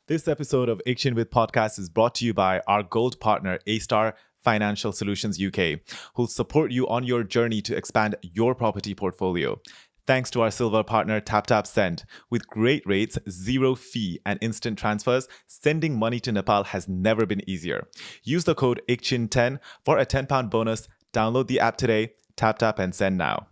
This episode of Action with Podcast is brought to you by our gold partner, A-Star Financial Solutions UK, who'll support you on your journey to expand your property portfolio. Thanks to our silver partner, Taptap Send. With great rates, zero fee, and instant transfers, sending money to Nepal has never been easier. Use the code ICHIN10 for a £10 bonus. Download the app today, tap and send now.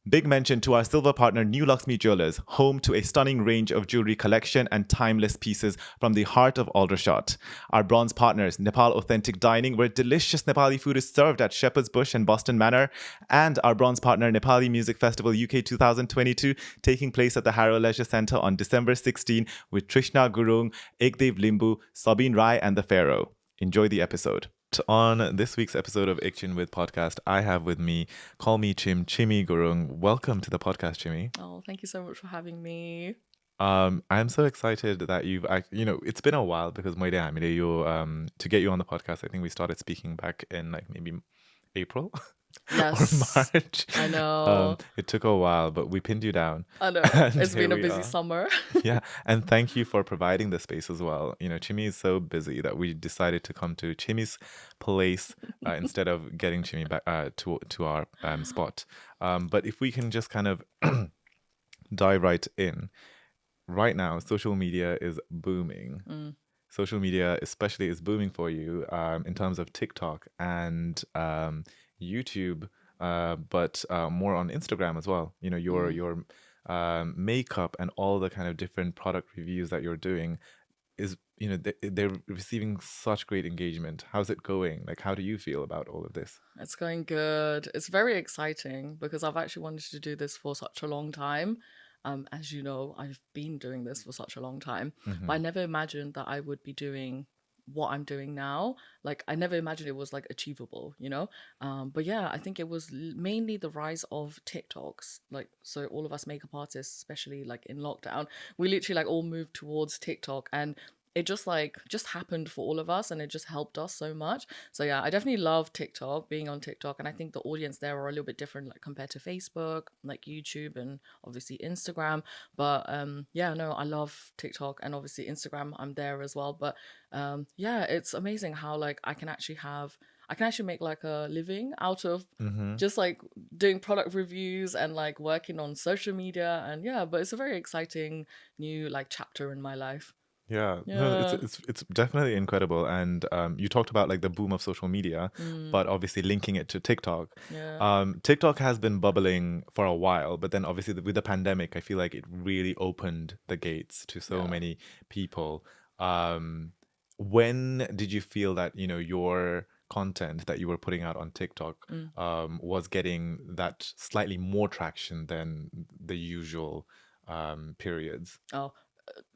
Big mention to our silver partner, New Laxmi Jewelers, home to a stunning range of jewelry collection and timeless pieces from the heart of Aldershot. Our bronze partners, Nepal Authentic Dining, where delicious Nepali food is served at Shepherd's Bush and Boston Manor. And our bronze partner, Nepali Music Festival UK 2022, taking place at the Harrow Leisure Centre on December 16 with Trishna Gurung, Ekdev Limbu, Sabine Rai, and the Pharaoh. Enjoy the episode. On this week's episode of Action with Podcast, I have with me, call me Chhimmi Gurung. Welcome to the podcast, Chhimmi. Oh, thank you so much for having me. I'm so excited that it's been a while because to get you on the podcast, I think we started speaking back in like maybe April. Yes. Or March. I know. It took a while, but we pinned you down. I know. It's been a busy summer. Yeah. And thank you for providing the space as well. Chhimmi is so busy that we decided to come to Chhimmi's place instead of getting Chhimmi back to our spot. But if we can just kind of dive right in. Right now, social media is booming. Social media especially is booming for you in terms of TikTok and YouTube, but more on Instagram as well. Your makeup and all the kind of different product reviews that you're doing is, they're receiving such great engagement. How's it going? Like, how do you feel about all of this? It's going good. It's very exciting because I've actually wanted to do this for such a long time. As you know, I've been doing this for such a long time, but I never imagined that I would be doing what I'm doing now. Like, I never imagined it was like achievable, but yeah, I think it was mainly the rise of TikToks. Like, so all of us makeup artists, especially like in lockdown, we literally like all moved towards TikTok, and it just happened for all of us, and it just helped us so much. So yeah, I definitely love TikTok, being on TikTok, and I think the audience there are a little bit different, like compared to Facebook, like YouTube, and obviously Instagram. But yeah, no, I love TikTok, and obviously Instagram, I'm there as well. But yeah, it's amazing how like I can actually make like a living out of just like doing product reviews and like working on social media. And yeah, but it's a very exciting new like chapter in my life. No, Yeah. it's definitely incredible. And you talked about like the boom of social media, but obviously linking it to TikTok. Yeah. TikTok has been bubbling for a while, but then obviously with the pandemic, I feel like it really opened the gates to so many people. When did you feel that, your content that you were putting out on TikTok was getting that slightly more traction than the usual periods? Oh,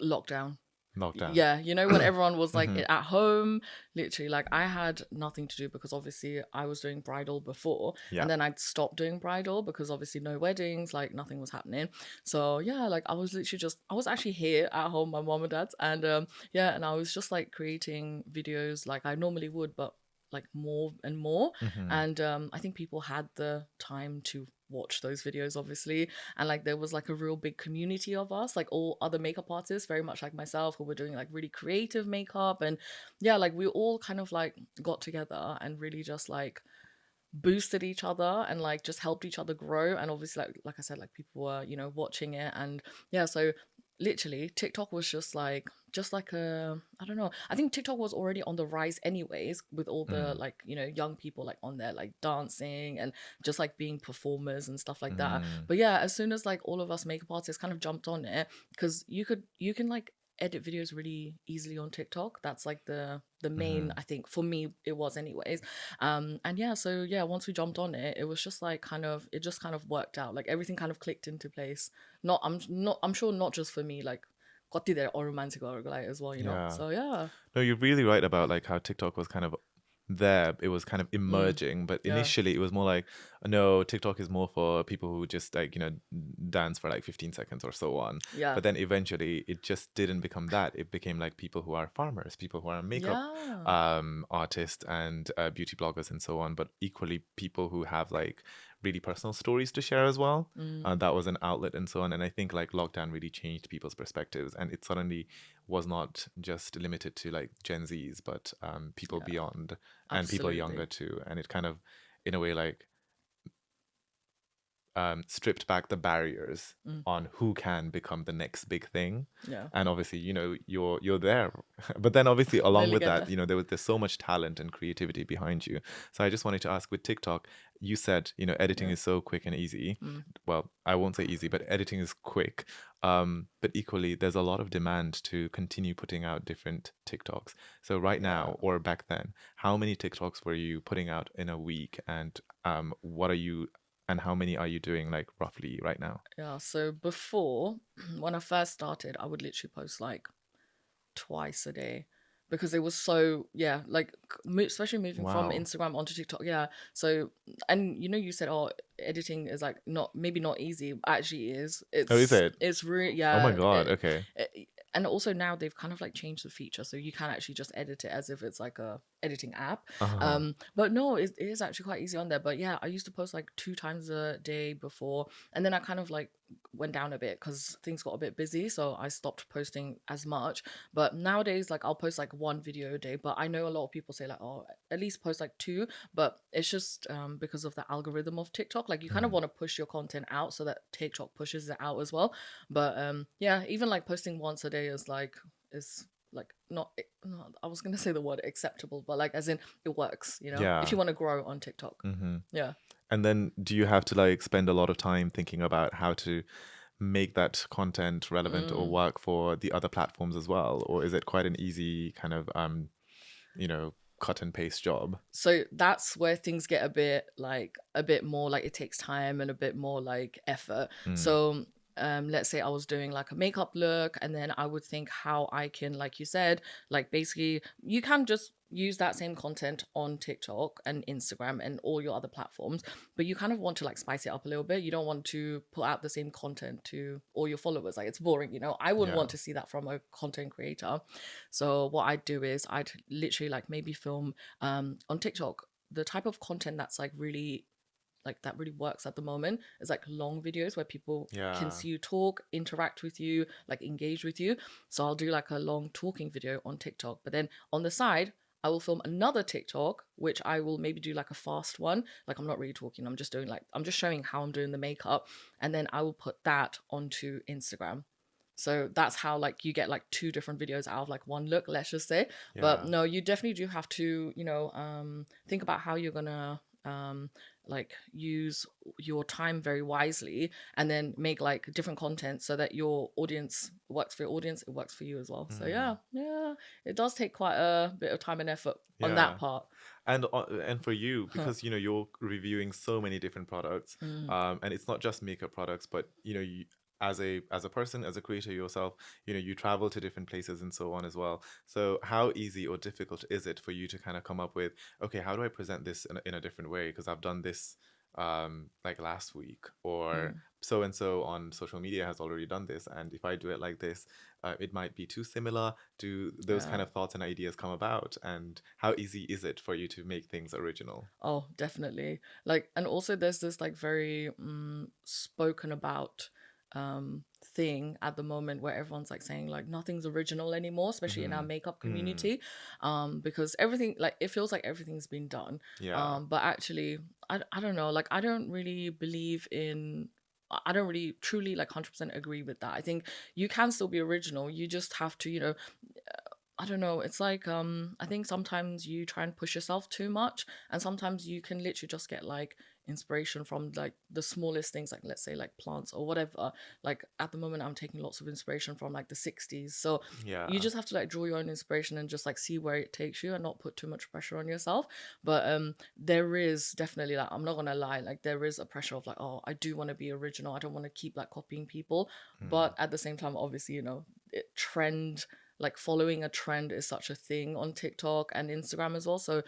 lockdown. Lockdown. Yeah, when everyone was like at home, literally, like I had nothing to do because obviously I was doing bridal before, Yeah. and then I'd stopped doing bridal because obviously no weddings, like nothing was happening. So yeah, like I was actually here at home, my mom and dad's, and yeah, and I was just like creating videos like I normally would, but like more and more. And I think people had the time to watch those videos, obviously, and like there was like a real big community of us, like all other makeup artists, very much like myself, who were doing like really creative makeup. And yeah, like we all kind of like got together and really just like boosted each other and like just helped each other grow. And obviously, like I said, like people were watching it. And yeah, so literally TikTok was just like a, I don't know, I think TikTok was already on the rise anyways, with all the like young people like on there like dancing and just like being performers and stuff like that. But yeah, as soon as like all of us makeup artists kind of jumped on it, because you can like edit videos really easily on TikTok. That's like the main, I think for me it was anyways. And yeah, so yeah, once we jumped on it, it was just like it just kind of worked out. Like everything kind of clicked into place. I'm sure not just for me, like got there or romantic or like as well, Yeah. So yeah. No, you're really right about like how TikTok was kind of there. It was kind of emerging, but Yeah. initially it was more like, no, TikTok is more for people who just like, dance for like 15 seconds or so on. Yeah. But then eventually it just didn't become that. It became like people who are farmers, people who are makeup artists and beauty bloggers and so on, but equally people who have like really personal stories to share as well. Mm, That was an outlet and so on. And I think like lockdown really changed people's perspectives, and it suddenly was not just limited to like Gen Zs, but people yeah, beyond and people younger absolutely. too. And it kind of, in a way, like stripped back the barriers Mm, on who can become the next big thing. yeah, And obviously, you're there. But then obviously along nearly with get that, there. there's so much talent and creativity behind you. So I just wanted to ask, with TikTok, you said, editing Yeah. is so quick and easy. Mm, Well, I won't say easy, but editing is quick. But equally, there's a lot of demand to continue putting out different TikToks. So right yeah. now, or back then, how many TikToks were you putting out in a week? And what are you and how many are you doing, like, roughly right now? Yeah. So before, when I first started, I would literally post like twice a day because it was so, yeah, like especially moving from Wow. Instagram onto TikTok. Yeah. So, and you said, oh, editing is like not, maybe not easy, but actually is. Oh, is it? It's really, Oh my yeah. God. Okay. And also now they've kind of like changed the feature, so you can actually just edit it as if it's like a editing app. Uh-huh. But no, it is actually quite easy on there. But yeah, I used to post like 2 times a day before, and then I kind of like went down a bit because things got a bit busy, so I stopped posting as much. But nowadays, like I'll post like one video a day, but I know a lot of people say like, oh, at least post like two. But it's just because of the algorithm of TikTok, like you kind of Mhm. want to push your content out so that TikTok pushes it out as well. But yeah, even like posting once a day is like not, I was gonna say the word acceptable, but like as in it works, if Yeah. you want to grow on TikTok. Hmm. Yeah. And then do you have to like spend a lot of time thinking about how to make that content relevant or Mm. work for the other platforms as well? Or is it quite an easy kind of, you know, cut and paste job? So that's where things get a bit more like it takes time and a bit more like effort. Mm. So let's say I was doing like a makeup look, and then I would think how I can, like you said, like basically you can just use that same content on TikTok and Instagram and all your other platforms, but you kind of want to like spice it up a little bit. You don't want to put out the same content to all your followers. Like it's boring, I wouldn't Yeah. want to see that from a content creator. So what I'd do is I'd literally like maybe film on TikTok, the type of content that's like really like that really works at the moment is like long videos where people can Yeah. see you talk, interact with you, like engage with you. So I'll do like a long talking video on TikTok, but then on the side I will film another TikTok, which I will maybe do like a fast one. Like I'm not really talking, I'm just showing how I'm doing the makeup, and then I will put that onto Instagram. So that's how like you get like two different videos out of like one look, let's just say. But Yeah. no, you definitely do have to, think about how you're gonna like use your time very wisely, and then make like different content so that your audience works for your audience, it works for you as well. So Mm. yeah, yeah, it does take quite a bit of time and effort on that Yeah. part. And for you, because you're reviewing so many different products, Mm, and it's not just makeup products, but as a person, as a creator yourself, you travel to different places and so on as well. So how easy or difficult is it for you to kind of come up with, okay, how do I present this in a different way? Because I've done this like last week, or mm, so and so on social media has already done this, and if I do it like this, it might be too similar. Do those kind yeah. of thoughts and ideas come about, and how easy is it for you to make things original? Oh, definitely. Like, and also there's this like very spoken about thing at the moment where everyone's like saying like nothing's original anymore, especially in our Mm-hmm. makeup Mm. community, because everything, like it feels like everything's been done. Yeah. But actually, I don't know, like I don't really believe in. I don't really truly like 100% agree with that. I think you can still be original. You just have to, I don't know. It's like I think sometimes you try and push yourself too much, and sometimes you can literally just get like inspiration from like the smallest things, like let's say like plants or whatever. Like at the moment I'm taking lots of inspiration from like the 60s. So you Yeah. just have to like draw your own inspiration and just like see where it takes you and not put too much pressure on yourself. But there is definitely, like I'm not gonna lie, like there is a pressure of like, oh, I do want to be original. I don't want to keep like copying people. Mm. But at the same time, obviously, trend, like following a trend is such a thing on TikTok and Instagram as well. So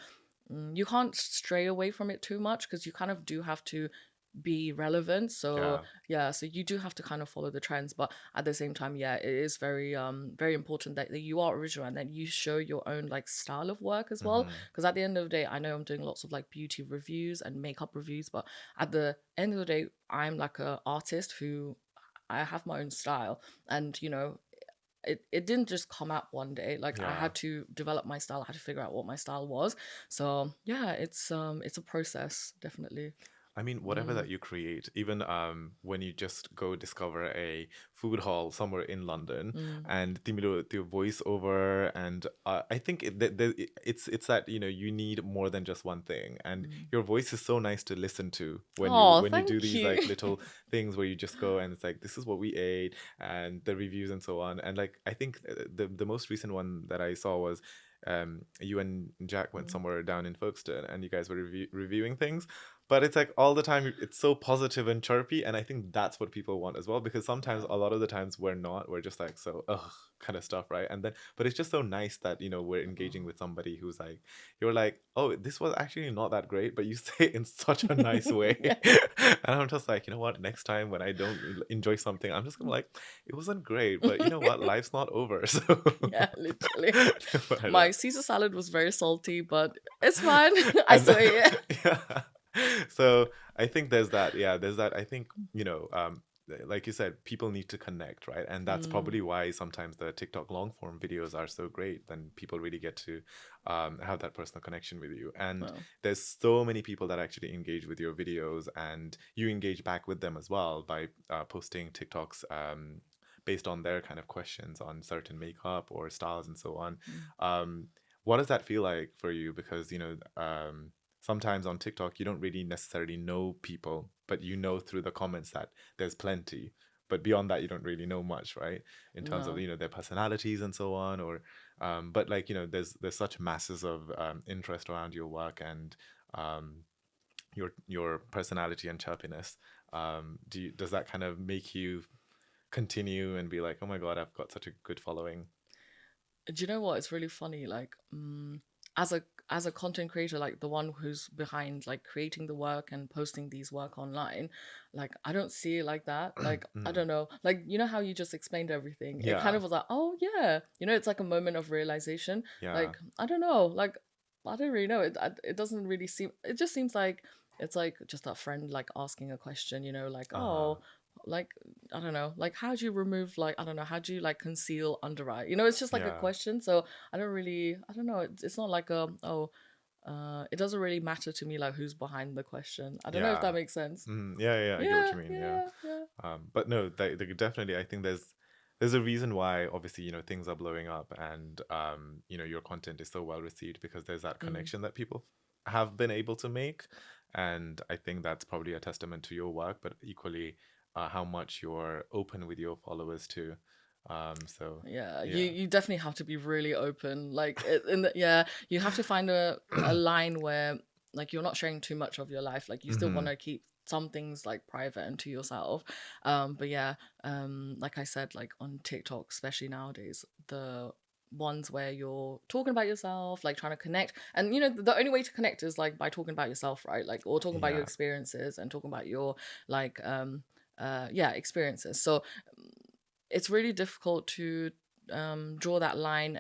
you can't stray away from it too much because you kind of do have to be relevant. So Yeah. yeah, so you do have to kind of follow the trends, but at the same time, yeah, it is very very important that you are original and that you show your own like style of work as well. Hmm. Because at the end of the day, I know I'm doing lots of like beauty reviews and makeup reviews, but at the end of the day, I'm like a artist who I have my own style, and it didn't just come out one day. Like I Yeah. had to develop my style, I had to figure out what my style was. So yeah, it's a process, definitely. I mean, whatever Mm, that you create, even when you just go discover a food hall somewhere in London, mm, and the voiceover, and I think it's that you need more than just one thing, and mm. your voice is so nice to listen to when you Oh, when you do thank these you. like little things where you just go and it's like this is what we ate and the reviews and so on, and like I think the most recent one that I saw was. You and Jack went Mm, somewhere down in Folkestone and you guys were reviewing things, but it's like all the time it's so positive and chirpy, and I think that's what people want as well, because sometimes yeah. a lot of the times we're just like so ugh kind of stuff, right? And then but it's just so nice that we're engaging Oh. with somebody who's like you're like, oh, this was actually not that great, but you say it in such a nice way. Yeah. And I'm just like, you know what, next time when I don't enjoy something, I'm just gonna like, it wasn't great, but you know what, life's not over. So Yeah, literally. but, My Caesar salad was very salty, but it's fine. I and still ate it. yeah, so I think there's that, yeah, there's that. I think like you said, people need to connect, right? And that's Mm, probably why sometimes the TikTok long form videos are so great. Then people really get to have that personal connection with you, and well, there's so many people that actually engage with your videos, and you engage back with them as well by posting TikToks based on their kind of questions on certain makeup or styles and so on. mm, um, what does that feel like for you? Because sometimes on TikTok you don't really necessarily know people, but through the comments that there's plenty. But beyond that, you don't really know much, right? In terms of no. their personalities and so on, or but like there's such masses of interest around your work and um, your personality and chirpiness. Does that kind of make you continue and be like, oh my god, I've got such a good following? Do you know what? It's really funny. Like, as a content creator, like the one who's behind like creating the work and posting these work online, like I don't see it like that. Like I Mm, don't know. Like you know how you just explained everything. It kind yeah, of was like, oh yeah, it's like a moment of realization. yeah, Like I don't know. Like I don't really know. It doesn't really seem. It just seems like it's like just a friend like asking a question. Like uh-huh, like I don't know, like how do you remove like I don't know, how do you like conceal under eye? It's just like a yeah, question. So I don't know. It's not like it doesn't really matter to me like who's behind the question. I don't know if yeah. that makes sense. Yeah, yeah, I get what Yeah, you mean. Yeah, yeah, yeah. but no, definitely, I think there's a reason why obviously things are blowing up, and your content is so well received because there's that Mm. connection that people have been able to make, and I think that's probably a testament to your work, but equally how much you're open with your followers too. So Yeah, you yeah. you definitely have to be really open. Like yeah, you have to find a line where like you're not sharing too much of your life. Like you still want Hmm. to keep some things like private and to yourself. But yeah, like I said, like on TikTok, especially nowadays, the ones where you're talking about yourself, like trying to connect, and the only way to connect is like by talking about yourself, right? Like or talking about your Yeah. experiences and talking about your like yeah, experiences. So it's really difficult to draw that line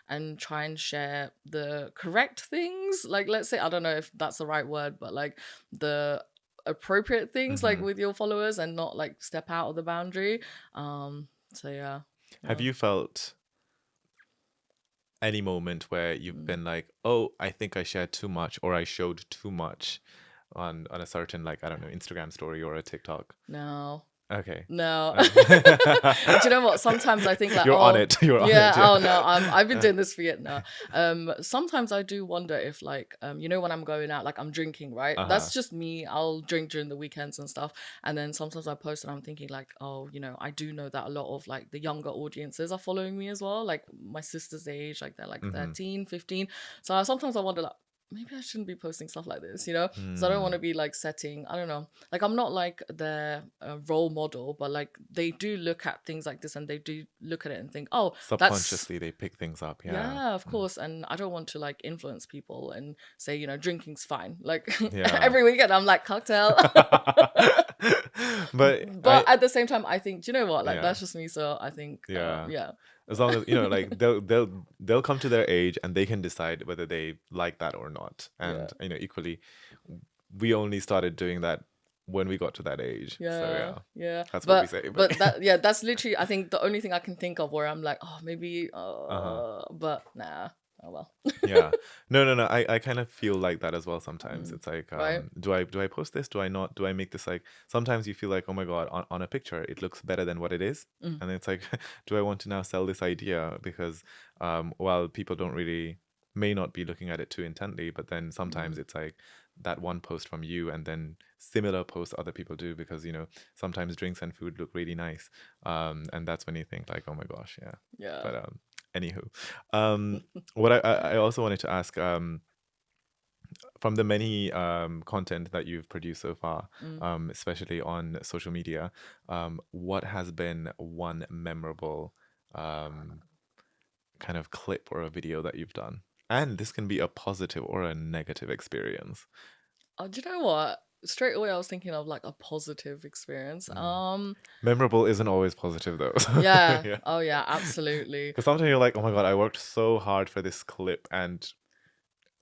and try and share the correct things, like let's say, I don't know if that's the right word, but like the appropriate things like Hmm. with your followers and not like step out of the boundary. So yeah. Have Yeah. you felt any moment where you've Mm. been like, oh, I think I shared too much or I showed too much on a certain, like, I don't know, Instagram story or a TikTok? No. Okay. No. Uh, Do you know what? Sometimes I think like, you're on oh, it. You're on yeah, it. oh no, Yeah. I've been doing this for years now. Sometimes I do wonder if like, when I'm going out, like I'm drinking, right? Uh-huh. That's just me. I'll drink during the weekends and stuff. And then sometimes I post and I'm thinking like, oh, I do know that a lot of like the younger audiences are following me as well. Like my sister's age, like they're like Hmm. 13, 15. So sometimes I wonder like, maybe I shouldn't be posting stuff like this, you know, because I don't want Mm. to be like setting, I don't know, like I'm not like their role model, but like they do look at things like this and they do look at it and think, oh, that's, Subconsciously, they pick things up. Yeah. yeah, of Mm. course. And I don't want to like influence people and say, you know, drinking's fine. Like Yeah. every weekend I'm like cocktail. But But at the same time, I think, do you know what? Like yeah, that's just me. So I think, yeah. yeah, As long as like they'll come to their age and they can decide whether they like that or not. yeah, And equally, we only started doing that when we got to that age. So yeah, yeah, yeah. that's what we say. But That, yeah, that's literally, I think the only thing I can think of where I'm like, oh, maybe, uh-huh. but nah, oh well. Yeah. No, no, no. I kind of feel like that as well sometimes. Mm, It's like, right? do I post this? Do I not? Do I make this like sometimes you feel like, oh my God, on a picture it looks better than what it is. Mm, And it's like, do I want to now sell this idea? Because while people don't really may not be looking at it too intently, but then sometimes mm, it's like that one post from you and then similar posts other people do because sometimes drinks and food look really nice. And that's when you think like, oh my gosh, yeah. yeah. But anywho. What I also wanted to ask, from the many content that you've produced so far, Mm. especially on social media, what has been one memorable kind of clip or a video that you've done? And this can be a positive or a negative experience. Oh, do you know what? Straight away, I was thinking of like a positive experience. Mm. Memorable isn't always positive though. Yeah. Yeah. Oh, yeah, absolutely. Because sometimes you're like, oh my God, I worked so hard for this clip and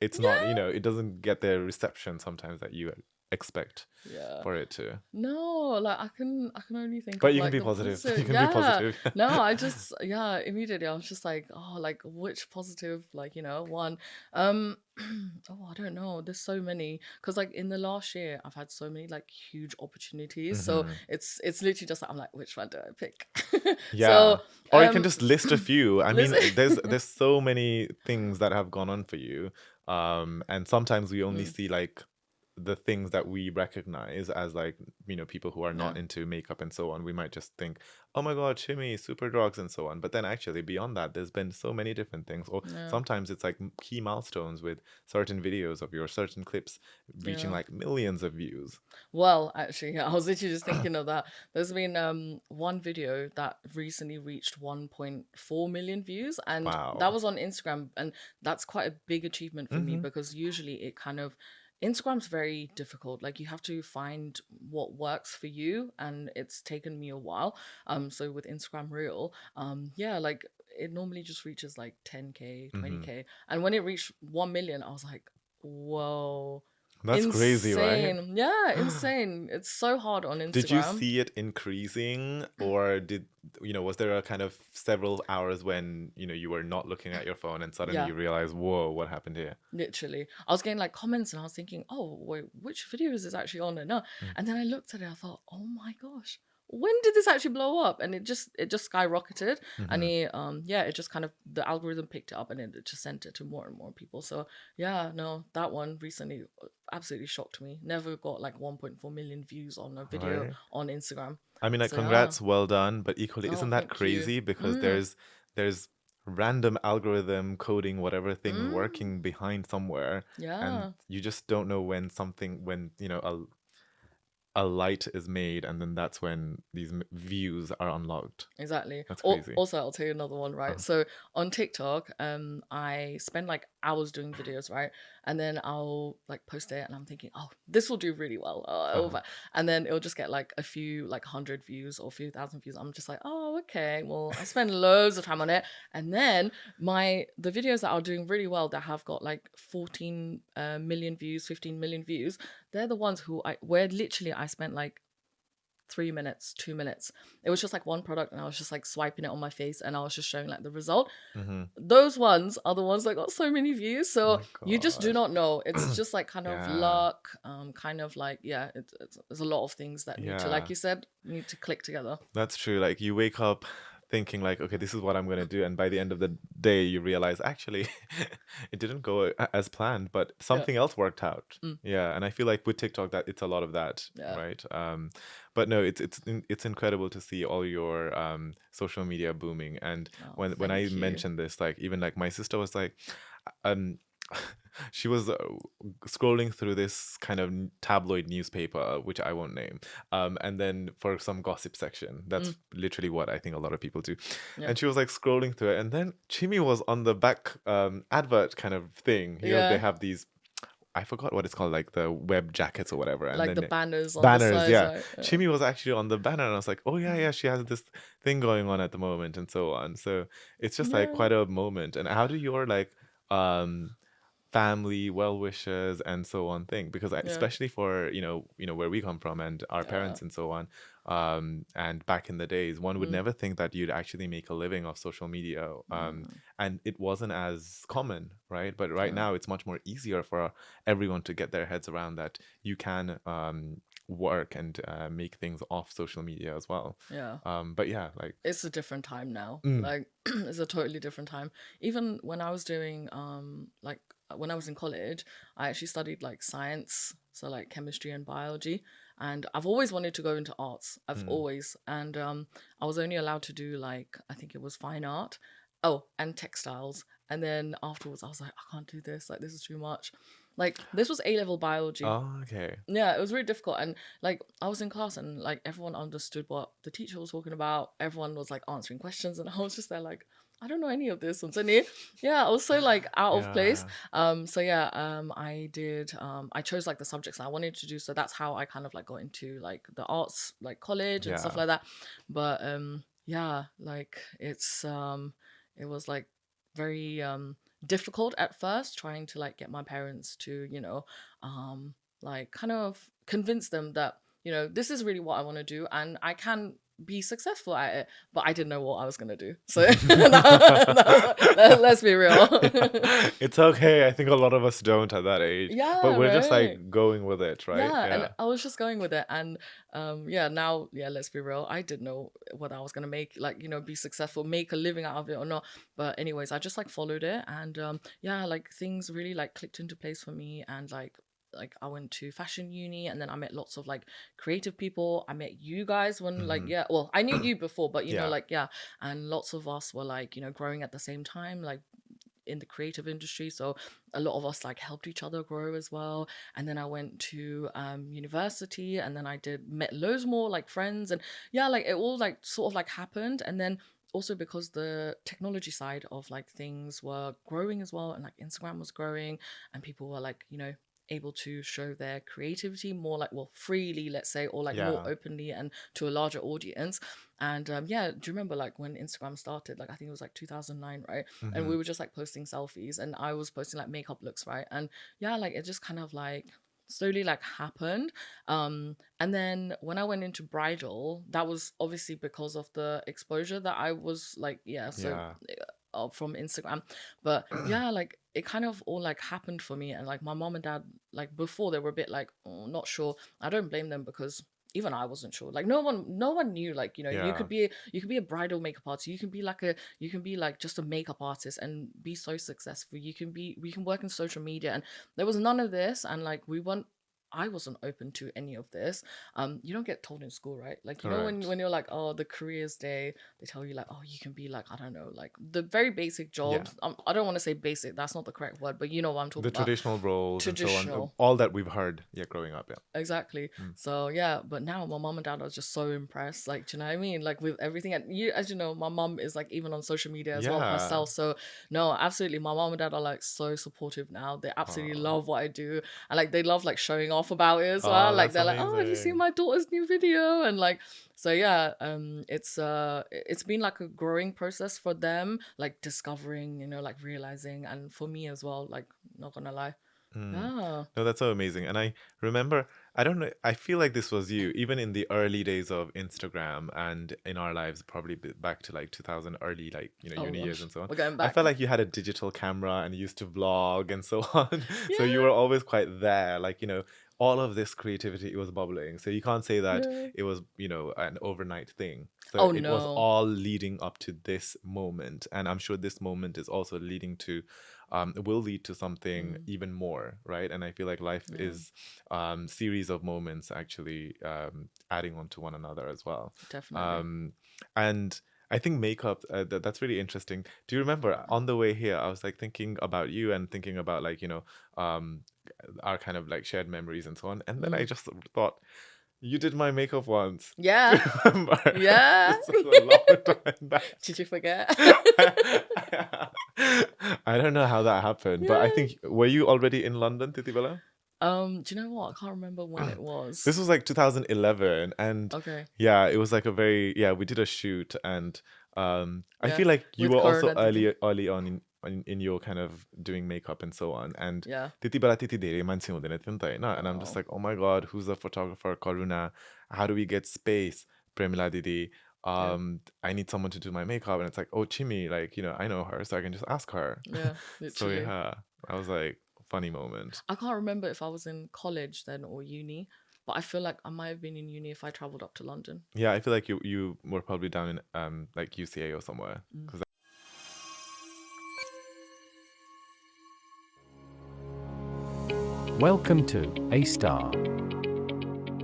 it's not, Yeah. it doesn't get the reception sometimes that you expect Yeah. for it to. No, like I can only think But of you can like be the positive. You positive. can be Yeah. positive. No, I just, yeah, immediately I was just like, oh, like which positive, like, you know, one. Oh, I don't know. There's so many. Because like in the last year, I've had so many like huge opportunities. So Hmm. it's literally just like, I'm like, which one do I pick? Yeah. So Or you can just list a few. I mean, listen. there's so many things that have gone on for you. And sometimes we only Mm, see like the things that we recognize as like, people who are yeah. not into makeup and so on. We might just think, oh my God, Chhimmi, super drugs and so on. But then actually beyond that, there's been so many different things. Or Yeah. sometimes it's like key milestones with certain videos of your certain clips reaching Yeah. like millions of views. Well, actually, yeah, I was literally just thinking of that. There's been one video that recently reached 1.4 million views, and that Wow. was on Instagram, and that's quite a big achievement for me Mm-hmm. because usually it kind of Instagram's very difficult. Like you have to find what works for you, and it's taken me a while. So with Instagram Reel, yeah, like it normally just reaches like 10K, Mm-hmm. 20K, and when it reached 1 million, I was like, whoa. That's crazy, right? Insane. Yeah, insane. It's so hard on Did you Instagram. see it increasing, or was there a kind of several hours when, you were not looking at your phone and suddenly Yeah, you realize, whoa, what happened here? literally. I was getting like comments and I was thinking, oh, wait, which video is this actually on? And no. Mm. And then I looked at it, I thought, oh my gosh, when did this actually blow up? And it just skyrocketed. And Mm-hmm. yeah, it just kind of the algorithm picked it up and it just sent it to more and more people. So yeah, no, that one recently absolutely shocked me. Never got like 1.4 million views on a video Right. on Instagram. I mean, like, So yeah. congrats, well done. But equally, Oh, isn't that thank you. crazy? Because Mm, there's random algorithm coding, whatever things mm, working behind somewhere, and yeah. you just don't know when a light is made, and then that's when these views are unlocked. Exactly. That's Or crazy. also, I'll tell you another one, right? Uh, So on TikTok, I spend like hours doing videos, right? And then I'll like post it, and I'm thinking, oh, this will do really well. uh-huh. And then it'll just get like a few, like 100 views or a few thousand views. I'm just like, oh, okay. Well, I spend loads of time on it, and then the videos that are doing really well that have got like 14 million views, 15 million views, they're the ones where literally I spent like 3 minutes, 2 minutes. It was just like one product and I was just like swiping it on my face and I was just showing like the result. Mm-hmm. Those ones are the ones that got so many views. Oh So my you just do gosh. not know. It's just like kind of Yeah. luck, kind of like, yeah, there's a lot of things that need to, like Yeah. you said, need to click together. That's true. Like you wake up thinking like, okay, this is what I'm gonna do, and by the end of the day, you realize actually it didn't go as planned, but Yeah. something else worked out. Mm, Yeah, and I feel like with TikTok that it's a lot of that, yeah. right? But no, it's incredible to see all your social media booming. And Oh, when I thank you. mentioned this, like even like my sister was like, um. She was scrolling through this kind of tabloid newspaper, which I won't name, and then for some gossip section. That's Mm, literally what I think a lot of people do. yeah. And she was like scrolling through it, and then Chimmy was on the back advert kind of thing. You know, they Yeah. have these. I forgot what it's called, like the web jackets or whatever, and Like the then banners on the banners. sides, Yeah, right? Yeah. Chimmy was actually on the banner, and I was like, oh yeah, yeah, she has this thing going on at the moment, and so on. So it's just like Yeah. quite a moment. And how do your like um family well wishers and so on thing, because Yeah. especially for where we come from and our Yeah. parents and so on, and back in the days one would Mm, never think that you'd actually make a living off social media, mm, and it wasn't as common, right? But right yeah. now it's much more easier for everyone to get their heads around that you can work and make things off social media as well. Yeah. But yeah, like It's a different time now. mm, Like it's a totally different time. Even when I was doing like when I was in college, I actually studied like science, so like chemistry and biology. And I've always wanted to go into arts. I've mm. always and I was only allowed to do like I think it was fine art. Oh, and textiles. And then afterwards I was like, I can't do this, like this is too much. Like this was A level biology. Oh, okay. Yeah, it was really difficult. And like I was in class and like everyone understood what the teacher was talking about. Everyone was like answering questions and I was just there like, I don't know any of this. And so yeah, I was so like out of place. Yeah, So yeah, I did I chose like the subjects I wanted to do. So that's how I kind of like got into like the arts, like college and stuff yeah. like that. But yeah, like it was like very difficult at first trying to like get my parents to, like kind of convince them that, this is really what I want to do and I can be successful at it, but I didn't know what I was going to do. So let's be real. It's okay. I think a lot of us don't at that age, but Yeah, we're just right. like going with it, right? Yeah, and Yeah. I was just going with it, and yeah, now, yeah, let's be real. I didn't know whether I was gonna make like be successful, make a living out of it or not. But anyways, I just like followed it, and yeah, like things really like clicked into place for me, and like I went to fashion uni, and then I met lots of like creative people. I met you guys when like Hmm. yeah, well, I knew you before, but Yeah. like yeah, and lots of us were like growing at the same time, like in the creative industry, so a lot of us like helped each other grow as well. And then I went to university, and then I did met loads more like friends, and yeah, like it all like sort of like happened. And then also because the technology side of like things were growing as well, and like Instagram was growing, and people were like able to show their creativity more like, well, freely, let's say, or like more Yeah. openly and to a larger audience. And yeah, do you remember like when Instagram started, like I think it was like 2009, right? And Hmm. we were just like posting selfies, and I was posting like makeup looks, right? And yeah, like it just kind of like slowly like happened. And then when I went into bridal, that was obviously because of the exposure that I was like, yeah, so Yeah. from Instagram. But yeah, like it kind of all like happened for me. And like my mom and dad, like before, they were a bit like, oh, not sure. I don't blame them, because even I wasn't sure. Like no one knew, like, Yeah. you could be a bridal makeup artist. You can be like just a makeup artist and be so successful. We can work in social media, and there was none of this. And like I wasn't open to any of this. You don't get told in school, right? Like, Correct. when you're like, oh, the careers day, they tell you like, oh, you can be like, I don't know, like the very basic Yeah. jobs. I don't want to say basic, that's not the correct word, but you know what I'm The talking about. traditional roles and so on, Traditional. all that we've heard, yeah, growing up, yeah. Exactly. Mm. So yeah, but now my mom and dad are just so impressed. Like, do you know what I mean? Like with everything, and as you know, my mom is like even on social media as well Yeah. herself. So no, absolutely, my mom and dad are like so supportive now. They absolutely Oh, love what I do, and like they love like showing off about it as well. oh, Like that's they're like, oh, have you seen amazing. my daughter's new video? And like, so yeah, it's been like a growing process for them, like discovering, like realizing, and for me as well. Like, not gonna lie, Mm. yeah. No, that's so amazing. And I remember, I don't know, I feel like this was you, even in the early days of Instagram and in our lives, probably back to like 2000, early, like, Oh uni years gosh, and so on. we're going I back. felt like you had a digital camera and you used to vlog and so on. So you Yeah, were always quite there, like, all of this creativity, it was bubbling. So you can't say that yeah. it was, an overnight thing. So Oh it was no. all leading up to this moment. And I'm sure this moment is also leading to will lead to something Mm, even more, right? And I feel like life yeah, is series of moments actually adding on to one another as well. definitely. Um, and I think makeup, that's really interesting. Do you remember on the way here, I was like thinking about you and thinking about like, um, our kind of like shared memories and so on. And then I Mm. just thought, you did my makeup once. Do Yeah. you remember? Yeah. This was a long time back. Did you forget? I don't know how that happened, but I Yeah. think, were you already in London, Titi Bella? Do you know what? I can't remember when it was. This was like 2011, and Okay. yeah, it was like a very, yeah, we did a shoot, and I Yeah. feel like you With were also Corona Didi. early on in your kind of doing makeup and so on, and Yeah. त्यति बेला त्यति धेरै मान्छे हुँदैन थियो नि त होइन, and I'm just Oh. like, oh my god, who's the photographer? Karuna, how do we get space? Premila Didi, Yeah. I need someone to do my makeup, and it's like, oh, Chhimmi, like, I know her, so I can just ask her. Yeah. So Literally. yeah, I was like, funny moment. I can't remember if I was in college then or uni, but I feel like I might have been in uni if I traveled up to London. Yeah, I feel like you were probably down in like UCA or somewhere. Mm. 'Cause Welcome to A Star,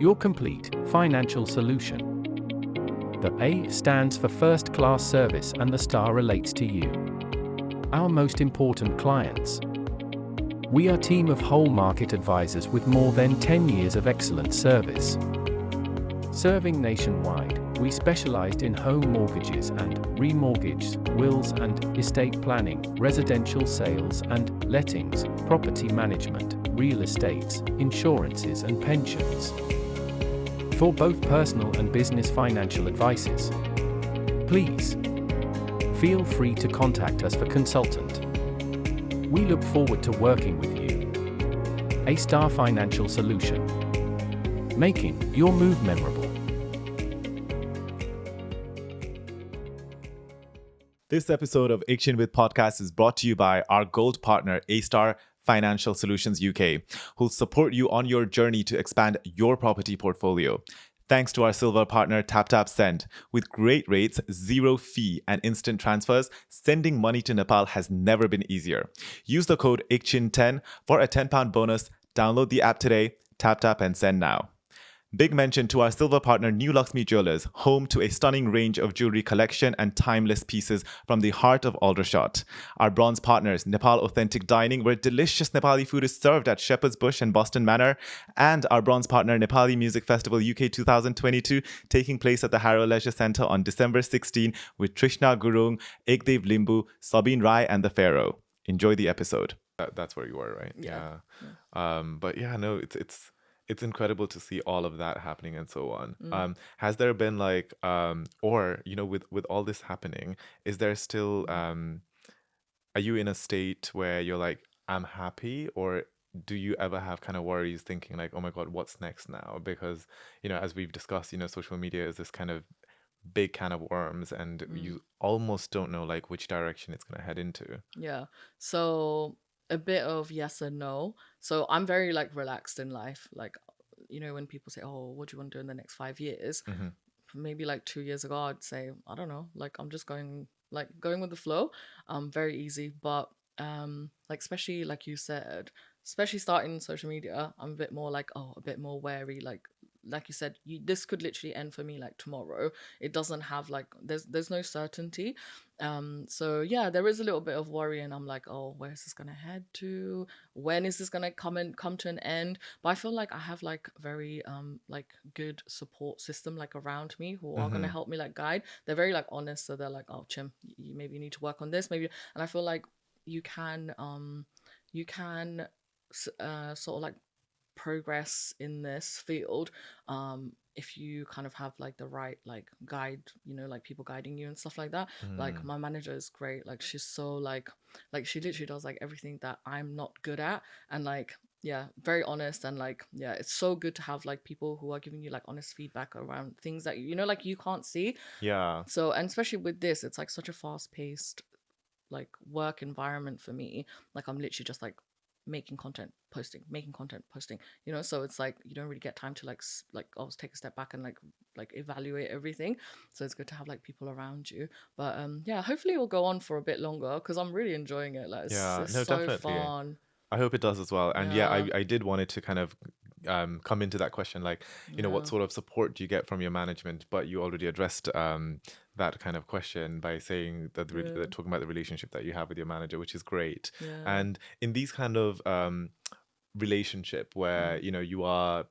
your complete financial solution. The A stands for first class service and the star relates to you, our most important clients. We are a team of whole market advisors with more than 10 years of excellent service. Serving nationwide, we specialized in home mortgages and remortgages, wills and estate planning, residential sales and lettings, property management, real estates, insurances and pensions. For both personal and business financial advices, please feel free to contact us for consultant. We look forward to working with you. A Star Financial Solution, making your move memorable. This episode of Action with Podcast is brought to you by our gold partner, A-Star Financial Solutions UK, who'll support you on your journey to expand your property portfolio. Thanks to our silver partner, Taptap Send. With great rates, zero fee, and instant transfers, sending money to Nepal has never been easier. Use the code ICHIN10 for a £10 bonus. Download the app today, Taptap and send now. Big mention to our silver partner, New Laxmi Jewelers, home to a stunning range of jewelry collection and timeless pieces from the heart of Aldershot. Our bronze partners, Nepal Authentic Dining, where delicious Nepali food is served at Shepherd's Bush and Boston Manor. And our bronze partner, Nepali Music Festival UK 2022, taking place at the Harrow Leisure Centre on December 16 with Trishna Gurung, Ekdev Limbu, Sabine Rai, and the Pharaoh. Enjoy the episode. That's where you were, right? Yeah. But yeah, no, it's incredible to see all of that happening and so on. Mm. Has there been like, or with all this happening, is there still are you in a state where you're like, I'm happy, or do you ever have kind of worries thinking like, oh my God, what's next now? Because, as we've discussed, social media is this kind of big can of worms, and you almost don't know like which direction it's gonna head into. Yeah. So a bit of yes and no. So I'm very like relaxed in life. Like, when people say, "Oh, what do you want to do in the next 5 years?" Maybe like 2 years ago, I'd say, I don't know. Like I'm just going with the flow. Very easy, but like especially like you said, especially starting social media, I'm a bit more like a bit more wary. Like you said, this could literally end for me like tomorrow. It doesn't have like there's no certainty. So yeah, there is a little bit of worry, and I'm like, oh, where's this gonna head to? When is this gonna come to an end? But I feel like I have like very like good support system like around me who are gonna help me like guide. They're very like honest, so they're like, oh, Chim, you maybe need to work on this, maybe. And I feel like you can sort of like progress in this field if you kind of have like the right like guide, like people guiding you and stuff like that. Like my manager is great. Like she's so like she literally does like everything that I'm not good at, and like yeah, very honest, and like yeah, it's so good to have like people who are giving you like honest feedback around things that like you can't see. Yeah. So, and especially with this, it's like such a fast-paced like work environment for me. Like I'm literally just like making content, posting, so it's like you don't really get time to like always take a step back and like evaluate everything. So it's good to have like people around you. But yeah, hopefully it will go on for a bit longer because I'm really enjoying it. Like it's Yeah, it's no, so definitely. fun. I hope it does as well. And yeah, Yeah. I did want it to kind of come into that question, like, what Yeah. sort of support do you get from your management? But you already addressed that kind of question by saying that Yeah. talking about the relationship that you have with your manager, which is great. Yeah. And in these kind of relationship where you are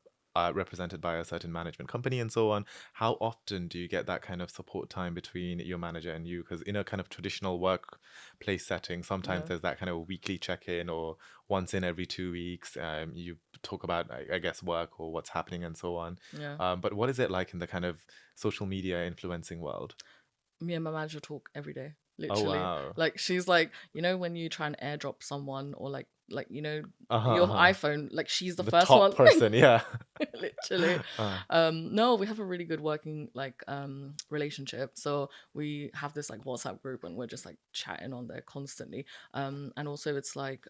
represented by a certain management company and so on, how often do you get that kind of support time between your manager and you? Because in a kind of traditional workplace setting, sometimes Yeah. there's that kind of weekly check-in, or once in every 2 weeks, you talk about, I guess, work or what's happening and so on. Yeah. But what is it like in the kind of social media influencing world? Me and my manager talk every day, Oh, literally. wow. Like, she's like, when you try and airdrop someone, or like Uh-huh, your uh-huh. iPhone, like, she's the The first top one. person, yeah. Literally. Uh, No, we have a really good working like relationship. So we have this like WhatsApp group, and we're just like chatting on there constantly. And also it's like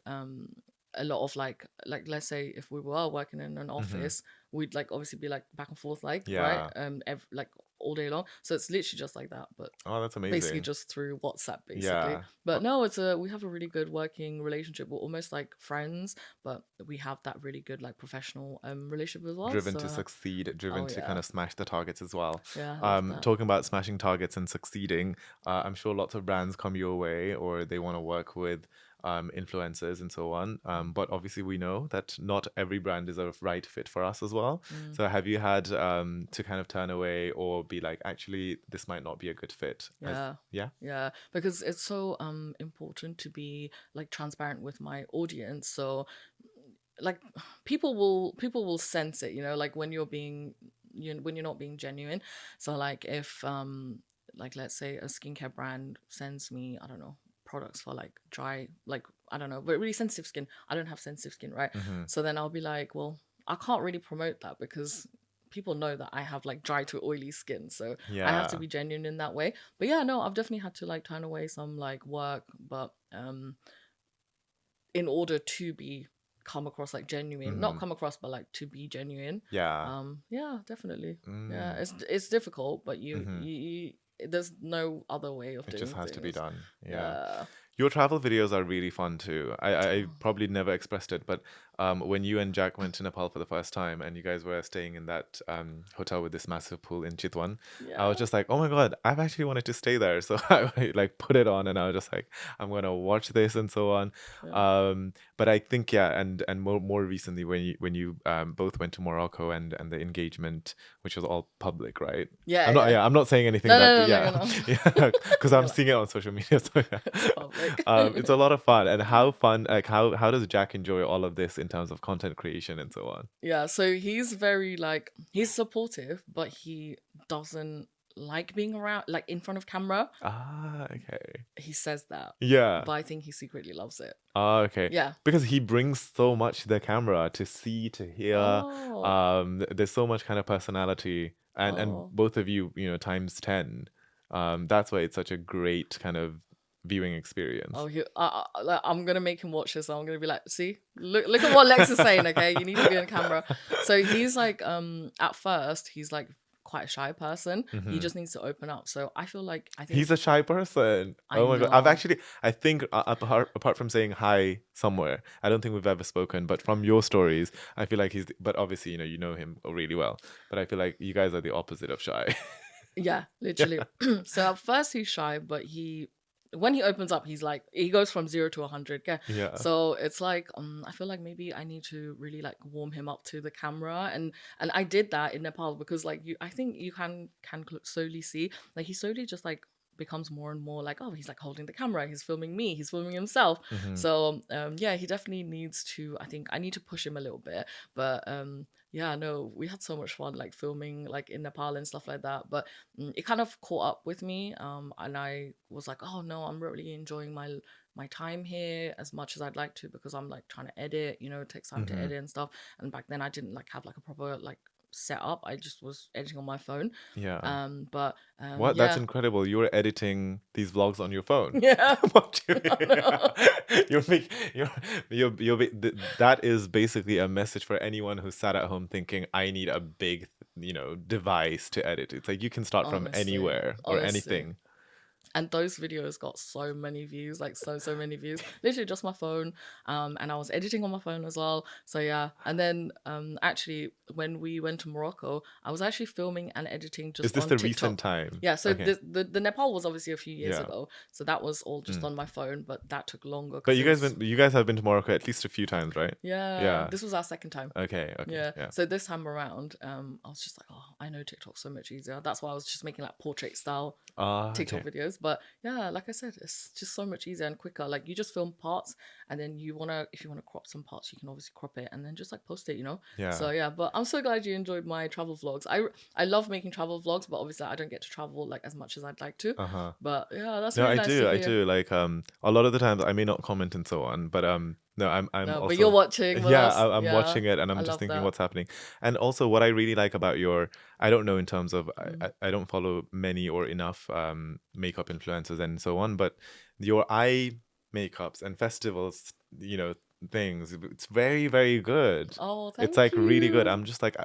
a lot of like let's say if we were working in an mhm. office, we'd like obviously be like back and forth, like, right, Yeah. like all day long. So it's literally just like that, but Oh, that's basically amazing. just through WhatsApp, basically. Yeah. But no, we have a really good working relationship. We're almost like friends, but we have that really good like professional relationship as well. Driven So to succeed, driven oh to kind yeah, of smash the targets as well. yeah, I love that. Talking about smashing targets and succeeding, I'm sure lots of brands come your way, or they want to work with influencers and so on. But obviously, we know that not every brand is a right fit for us as well. Mm. So have you had to kind of turn away or be like, actually, this might not be a good fit? Yeah. Yeah, because it's so important to be like transparent with my audience. So like people will sense it, like when you're being when you're not being genuine. So like if like let's say a skincare brand sends me, I don't know, products for like dry, like, I don't know, but really sensitive skin. I don't have sensitive skin, right? Hmm. So then I'll be like, well, I can't really promote that because people know that I have like dry to oily skin. So I have to Yeah. be genuine in that way. But yeah, no, I've definitely had to like turn away some like work, but in order to be come across like genuine, not Hmm. come across, but like to be genuine. Yeah. Yeah, definitely. Yeah, Mm. it's difficult, but Hmm. there's no other way of It just doing has to be things. done. Yeah. Yeah. Your travel videos are really fun too. I Oh, probably never expressed it, but when you and Jack went to Nepal for the first time and you guys were staying in that hotel with this massive pool in Chitwan, I yeah. was just like, oh my God, I've actually wanted to stay there. So I like put it on and I was just like, I'm gonna watch this and so on. Yeah. But I think, yeah, and more recently when you both went to Morocco and the engagement, which was all public, right? Yeah, yeah. I'm not saying anything No, that, no, no, no, yeah, you're not. yeah, because I'm You're like, seeing it on social media. So yeah. it's public. It's a lot of fun. And how fun, like how does Jack enjoy all of this in terms of content creation and so on? Yeah, so he's very like, he's supportive, but he doesn't like being around like in front of camera. Ah, okay. He says that, Yeah. but I think he secretly loves it. Ah, okay. Yeah. Because he brings so much to the camera to see, to hear. Oh, There's so much kind of personality, and oh. both of you, times 10. That's why it's such a great kind of viewing experience. Oh, like, I'm gonna make him watch this. I'm gonna be like, see, look at what Lex is saying. Okay, you need to be on camera. So he's like, at first, he's like quite a shy person. He Mhm. just needs to open up. So I feel like He's a shy person. I Oh my God. know. I think apart from saying hi somewhere, I don't think we've ever spoken, but from your stories, I feel like but obviously, you know him really well, but I feel like you guys are the opposite of shy. Yeah, literally. So at first he's shy, but when he opens up, he's like, he goes from 0 to 100. Okay, Yeah. so it's like I feel like maybe I need to really like warm him up to the camera, and I did that in Nepal because like I think you can slowly see like he slowly just like becomes more and more like, oh, he's like holding the camera, he's filming me, he's filming himself. Hmm. So yeah, he definitely needs to, I think I need to push him a little bit, but yeah, no, we had so much fun like filming like in Nepal and stuff like that, but it kind of caught up with me, and I was like, oh no, I'm really enjoying my time here as much as I'd like to, because I'm like trying to edit, it takes time to Hmm. edit and stuff, and back then I didn't like have like a proper like setup. I just was editing on my phone. Yeah. But What? That's yeah. incredible. You were editing these vlogs on your phone. Yeah. What do you I know. you're make, that is basically a message for anyone who sat at home thinking, I need a big, device to edit. It's like you can start from Honestly, anywhere or honestly. anything. And those videos got so many views, like so many views. Literally just my phone, and I was editing on my phone as well. So yeah, and then actually when we went to Morocco, I was actually filming and editing Is just this on the TikTok. recent time? Yeah, so Okay. the Nepal was obviously a few years Yeah. ago, so that was all just Mm. on my phone, but that took longer But because it was you guys have been to Morocco at least a few times, right? yeah, this was our second time. Okay. Okay. Yeah. Yeah. So this time around, I was just like, oh, I know TikTok so much easier. That's why I was just making like portrait style TikTok Okay. videos. But yeah, like I said, it's just so much easier and quicker. Like you just film parts, and then if you wanna crop some parts, you can obviously crop it and then just like post it, you know. Yeah. So yeah, but I'm so glad you enjoyed my travel vlogs. I love making travel vlogs, but obviously I don't get to travel like as much as I'd like to. Uh-huh. But yeah, that's No, really I nice do. to I hear. do. Like a lot of the times I may not comment and so on, but no, I'm No, but also you're watching with yeah, us. I'm Yeah, watching it and I I'm just love thinking that. what's happening. And also what I really like about I don't know in terms of Mm. I don't follow many or enough makeup influencers and so on, but your eye makeups and festivals, things, it's very, very good. Oh, It's thank like really good. you. I'm just like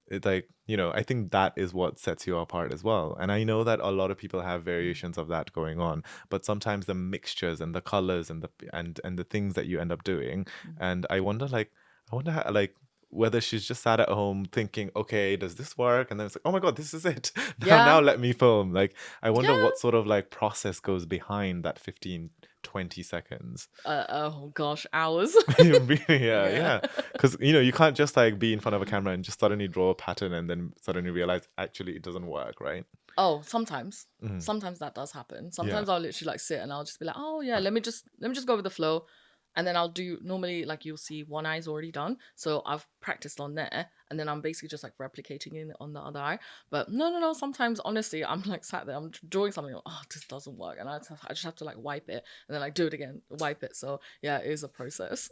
it's like, I think that is what sets you apart as well. And I know that a lot of people have variations of that going on, but sometimes the mixtures and the colors and the things that you end up doing. Mm. And I wonder how, like, whether she's just sat at home thinking, okay, does this work? And then it's like, oh my God, this is it. Now Yeah, let me film. Like, I wonder yeah. what sort of like process goes behind that 15-20 seconds. Oh gosh, hours. Really, yeah, Yeah. yeah. Because you can't just like be in front of a camera and just suddenly draw a pattern and then suddenly realize actually it doesn't work, right? Oh, sometimes. Mhm. Sometimes that does happen. Yeah. Sometimes I'll literally like sit and I'll just be like, oh yeah, let me just go with the flow. And then I'll do normally like you'll see one eye's already done. So I've practiced on there and then I'm basically just like replicating it on the other eye. But no. Sometimes honestly, I'm like sat there, I'm drawing something, oh, this doesn't work. And I just have to like wipe it and then like do it again, wipe it. So yeah, it is a process.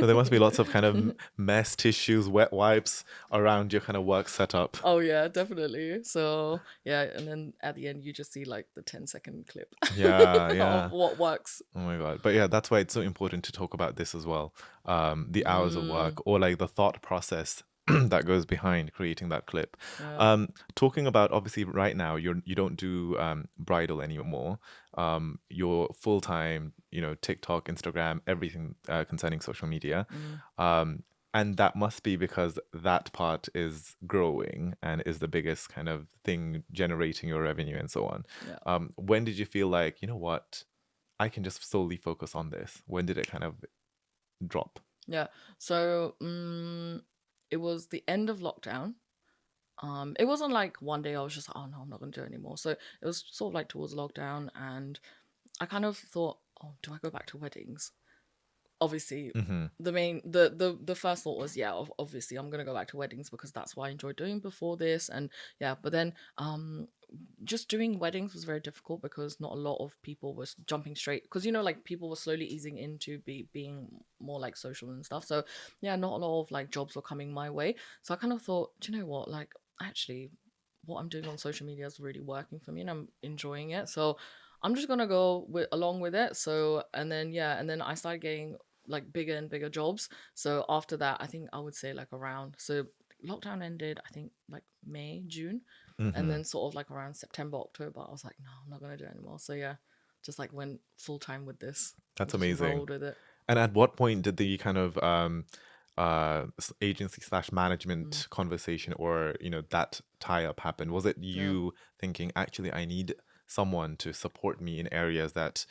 So there must be lots of kind of mess tissues, wet wipes around your kind of work setup. Oh yeah, definitely. So yeah, and then at the end you just see like the 10-second clip Yeah, yeah. of what works. Oh my God. But yeah, that's why it's so important to talk about this as well. The hours of Mm, work or like the thought process that goes behind creating that clip. yeah. Talking about obviously right now you don't do bridal anymore. You're full time, TikTok, Instagram, everything concerning social media. Mm, And that must be because that part is growing and is the biggest kind of thing generating your revenue and so on. yeah. When did you feel like, you know what, I can just solely focus on this? When did it kind of drop? Yeah. So it was the end of lockdown. It wasn't like one day I was just oh no, I'm not gonna do it anymore. So it was sort of like towards lockdown and I kind of thought, oh, do I go back to weddings? Obviously Mm-hmm. the first thought was yeah, obviously I'm gonna go back to weddings because that's what I enjoyed doing before this. And yeah, but then just doing weddings was very difficult because not a lot of people were jumping straight because like people were slowly easing into being more like social and stuff. So yeah, not a lot of like jobs were coming my way. So I kind of thought, do you know what, like actually what I'm doing on social media is really working for me and I'm enjoying it. So I'm just gonna go along with it. So and then I started getting like bigger and bigger jobs. So after that, I think I would say like around so lockdown ended, I think like May, June. And Mm-hmm. then sort of like around September, October, I was like, no, I'm not gonna do it anymore. So yeah, just like went full time with this. That's Just amazing. rolled with it. And at what point did the kind of agency slash Mm, management conversation or that tie up happen? Was it yeah. you thinking actually I need someone to support me in areas that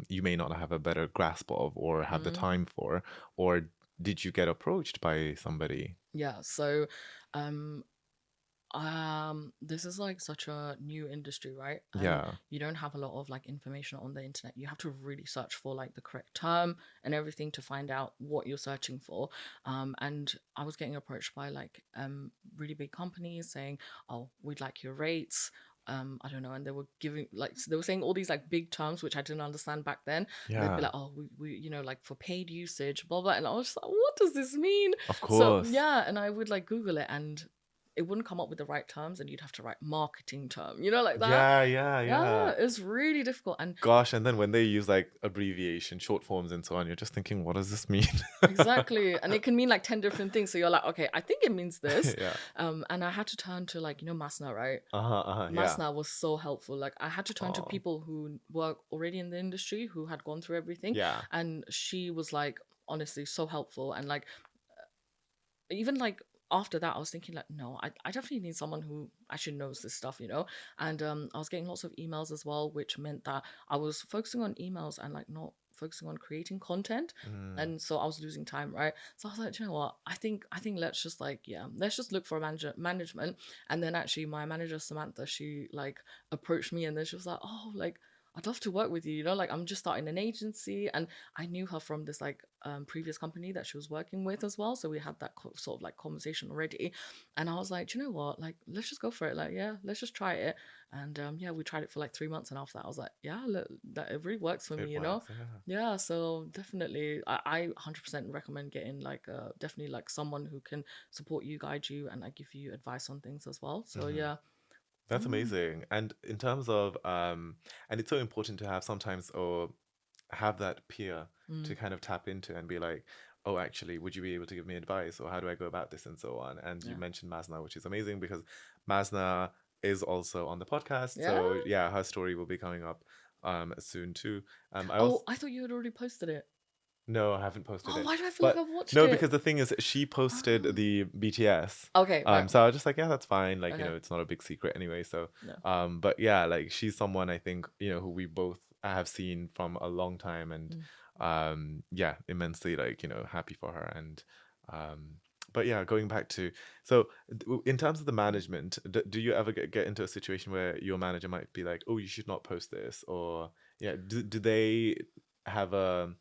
you may not have a better grasp of or have the Mm, time for, or did you get approached by somebody? yeah. So um this is like such a new industry, right? And Yeah. you don't have a lot of like information on the internet. You have to really search for like the correct term and everything to find out what you're searching for. And I was getting approached by like really big companies saying, oh, we'd like your rates. I don't know, and they were giving like they were saying all these like big terms which I didn't understand back then. And they'd be Yeah, like, oh, we like for paid usage, blah blah. And I was just like, what does this mean? of So course. yeah, and I would like Google it and it wouldn't come up with the right terms, and you'd have to write marketing term, like that. Yeah. It's really difficult. And Gosh, and then when they use like abbreviation, short forms, and so on, you're just thinking, what does this mean? exactly, and it can mean like 10 different things. So you're like, okay, I think it means this. Yeah. And I had to turn to like Masna, right? Yeah. Masna was so helpful. Like I had to turn to Oh. people who were already in the industry, who had gone through everything. Yeah. And she was like honestly so helpful. And like even like after that I was thinking like, no, I definitely need someone who actually knows this stuff. And I was getting lots of emails as well, which meant that I was focusing on emails and like not focusing on creating content. And so I was losing time, right? So I was like, "Do you know what, I think let's just like, yeah, let's just look for a management." And then actually my manager Samantha, she like approached me, and then she was like, "Oh, like I'd love to work with you, like I'm just starting an agency." And I knew her from this like previous company that she was working with as well, so we had that sort of like conversation already. And I was like, "Do you know what, like let's just go for it, like yeah, let's just try it." And yeah, we tried it for like 3 months, and after that I was like, yeah, look, that it really works for me, It works, yeah. yeah. So definitely I 100% recommend getting like definitely like someone who can support you, guide you, and like give you advice on things as well. So yeah. That's Mm, amazing. And in terms of and it's so important to have sometimes or have that peer to mm, kind of tap into and be like, oh, actually, would you be able to give me advice, or how do I go about this and so on? And you yeah. mentioned Masna, which is amazing because Masna is also on the podcast. Yeah. So yeah, her story will be coming up soon too. I also Oh, I thought you had already posted it. no, I haven't posted Oh, it. why do I feel like But I've watched no, it? because the thing is, she posted Ah. the BTS. Okay, right. So I was just like, yeah, that's fine. Like, Okay. it's not a big secret anyway. So, No. but yeah, like she's someone I think, who we both have seen from a long time and, Mm. yeah, immensely like, happy for her. And, but yeah, going back to, so in terms of the management, do you ever get into a situation where your manager might be like, oh, you should not post this? Or, yeah, do they have a,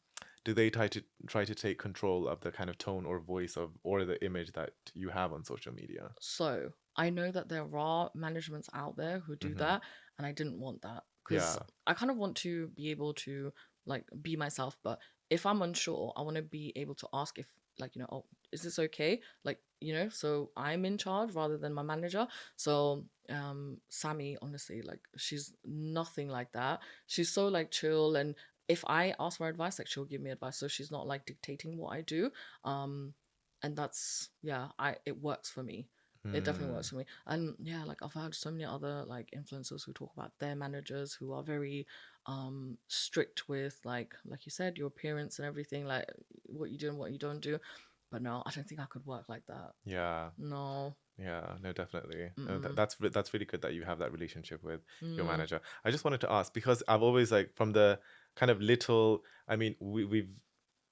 do they try to take control of the kind of tone or voice of or the image that you have on social media? So I know that there are managements out there who do Hmm. that, and I didn't want that because Yeah. I kind of want to be able to like be myself. But if I'm unsure, I want to be able to ask if like oh, is this okay? Like so I'm in charge rather than my manager. So Sammy, honestly, like she's nothing like that. She's so like chill, and if I ask for advice, like she'll give me advice. So she's not like dictating what I do. Um, and that's yeah, it works for me. It definitely Hmm. works for me. And yeah, like I've heard so many other like influencers who talk about their managers who are very strict with like you said, your appearance and everything, like what you do and what you don't do. But no, I don't think I could work like that. Yeah. No. Yeah, no, definitely. Mm-mm. That's really good that you have that relationship with your Mm, manager. I just wanted to ask because I've always like from the kind of little, I mean,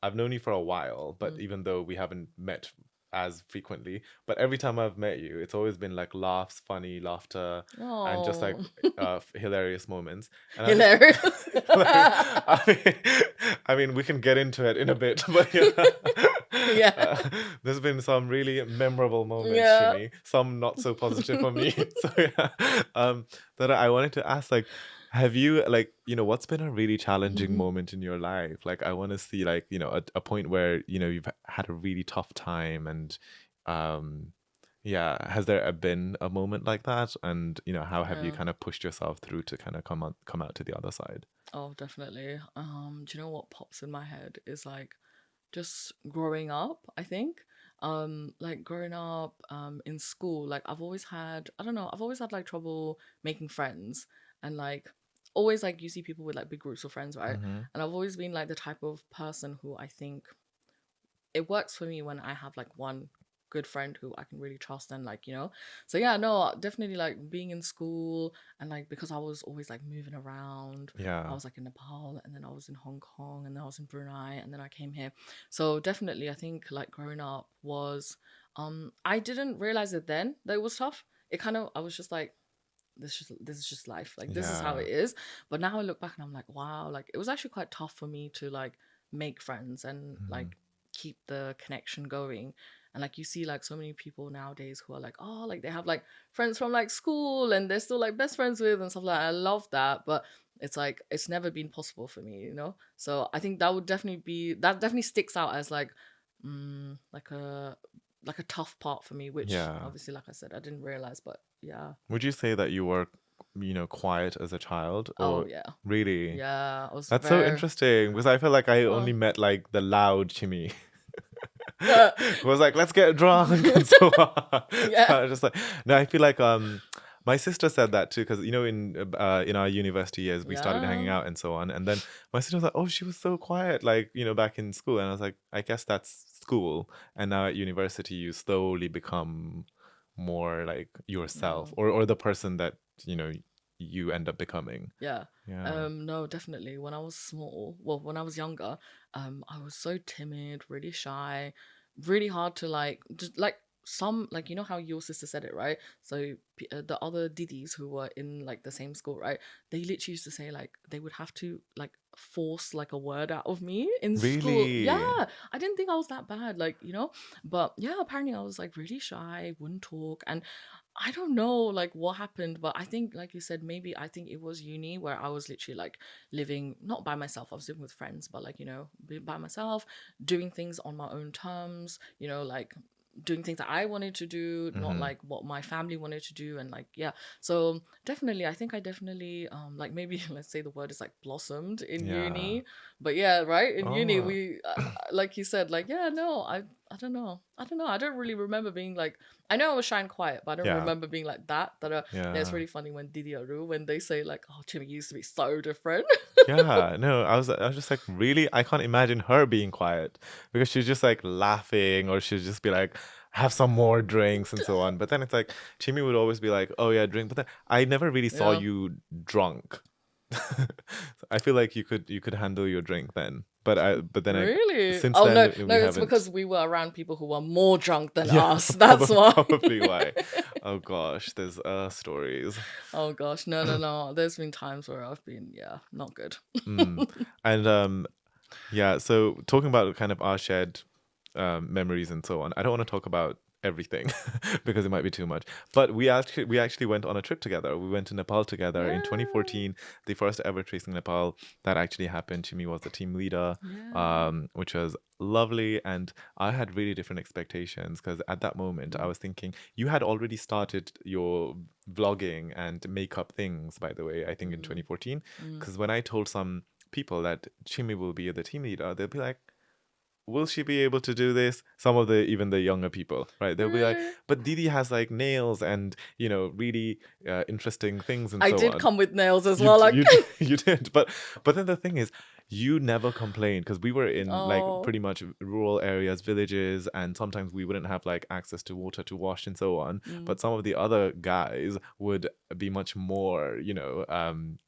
I've known you for a while, but mm. even though we haven't met as frequently, but every time I've met you, it's always been like laughs, funny laughter, and just like Oh, hilarious moments. And I just hilarious. I mean, we can get into it in a bit, but yeah. Yeah. There's been some really memorable moments, Yeah. Shimmy, some not so positive for me. So yeah, that I wanted to ask, like, have you like, what's been a really challenging Mhm. moment in your life? Like, I want to see like, a point where, you've had a really tough time and, um, yeah, has there been a moment like that? And, how have you Yeah. kind of pushed yourself through to kind of come out to the other side? Oh, definitely. Do you know what pops in my head is like just growing up, I think. Like growing up in school, like I've always had, I don't know, I've always had like trouble making friends, and like always like you see people with like big groups of friends, right? Mm-hmm. And I've always been like the type of person who I think it works for me when I have like one good friend who I can really trust, and like so yeah, no, definitely like being in school, and like because I was always like moving around. I Yeah. was like in Nepal, and then I was in Hong Kong, and then I was in Brunei, and then I came here. So definitely I think like growing up was I didn't realize it then that it was tough. It kind of, I was just like, this is just life, like this is how Yeah. it is. But now I look back and I'm like, wow, like it was actually quite tough for me to like make friends and Mm-hmm. like keep the connection going. And like you see like so many people nowadays who are like, oh, like they have like friends from like school and they're still like best friends with and stuff like that. I love that, but it's like it's never been possible for me. So I think that would definitely be, that definitely sticks out as like like a like a tough part for me, which Yeah. obviously, like I said, I didn't realize. But yeah. Would you say that you were, quiet as a child, Oh or yeah. really? Yeah. I was That's so very. interesting because I feel like I Oh. only met like the loud Chhimmi. Who was like, let's get drunk and so on. So Yeah. I was just like, no, I feel like my sister said that too because in our university years we started hanging Yeah. out and so on, and then my sister was like, oh, she was so quiet, like back in school, and I was like, I guess that's school, and now at university you slowly become more like yourself, No. or the person that you end up becoming. Yeah. Yeah. No, definitely. When I was small, well, when I was younger, I was so timid, really shy, really hard to like, just like some, like, you know how your sister said it, right? So the other didis who were in like the same school, right? They literally used to say like they would have to like force like a word out of me in school. Yeah, Really? I didn't think I was that bad, like, but yeah, apparently I was like really shy, wouldn't talk, and I don't know like what happened, but I think, like you said, maybe I think it was uni where I was literally like living not by myself. I was living with friends, but like, being by myself, doing things on my own terms, like doing things that I wanted to do, not Mm-hmm. like what my family wanted to do. And like, yeah. So definitely, I think I definitely, like maybe let's say the word is like blossomed in Yeah. uni. But yeah, right. In uni, Oh. we, like you said, like, yeah, no, I don't know. I don't know. I don't really remember being like, I know I was shy and quiet, but I don't Yeah. remember being like that. Yeah, it's Yeah. really funny when Didi Aru, when they say like, oh, Chimmy used to be so different. Yeah, no, I was just like, really? I can't imagine her being quiet because she's just like laughing, or she'd just be like, have some more drinks and so on. But then it's like Chimi would always be like, oh yeah, drink. But then I never really saw Yeah. you drunk. So I feel like you could handle your drink then. But then Really? since Oh no, then no, we it's haven't. because we were around people who were more drunk than Yeah, us. That's why. probably why. Oh gosh, there's stories. Oh gosh, no, no, no. There's been times where I've been, yeah, not good. Mm. And yeah, so talking about kind of our shared memories and so on. I don't want to talk about everything because it might be too much. But we actually went on a trip together. We went to Nepal together in Yeah. 2014, the first ever Tracing Nepal that actually happened. Chimi was the team leader, Yeah. which was lovely. And I had really different expectations because at that moment I was thinking you had already started your vlogging and makeup things, by the way, I think in 2014. Because when I told some people that Chimi will be the team leader, they'll be like, will she be able to do this? Some of even the younger people, right? They'll be like, Really? but Didi has like nails and really interesting things and I so did on. come with nails as You well. d- Like, you d- you did, but then the thing is, you never complained because we were in like oh, pretty much rural areas, villages, and sometimes we wouldn't have like access to water to wash and so on. But some of the other guys would be much more,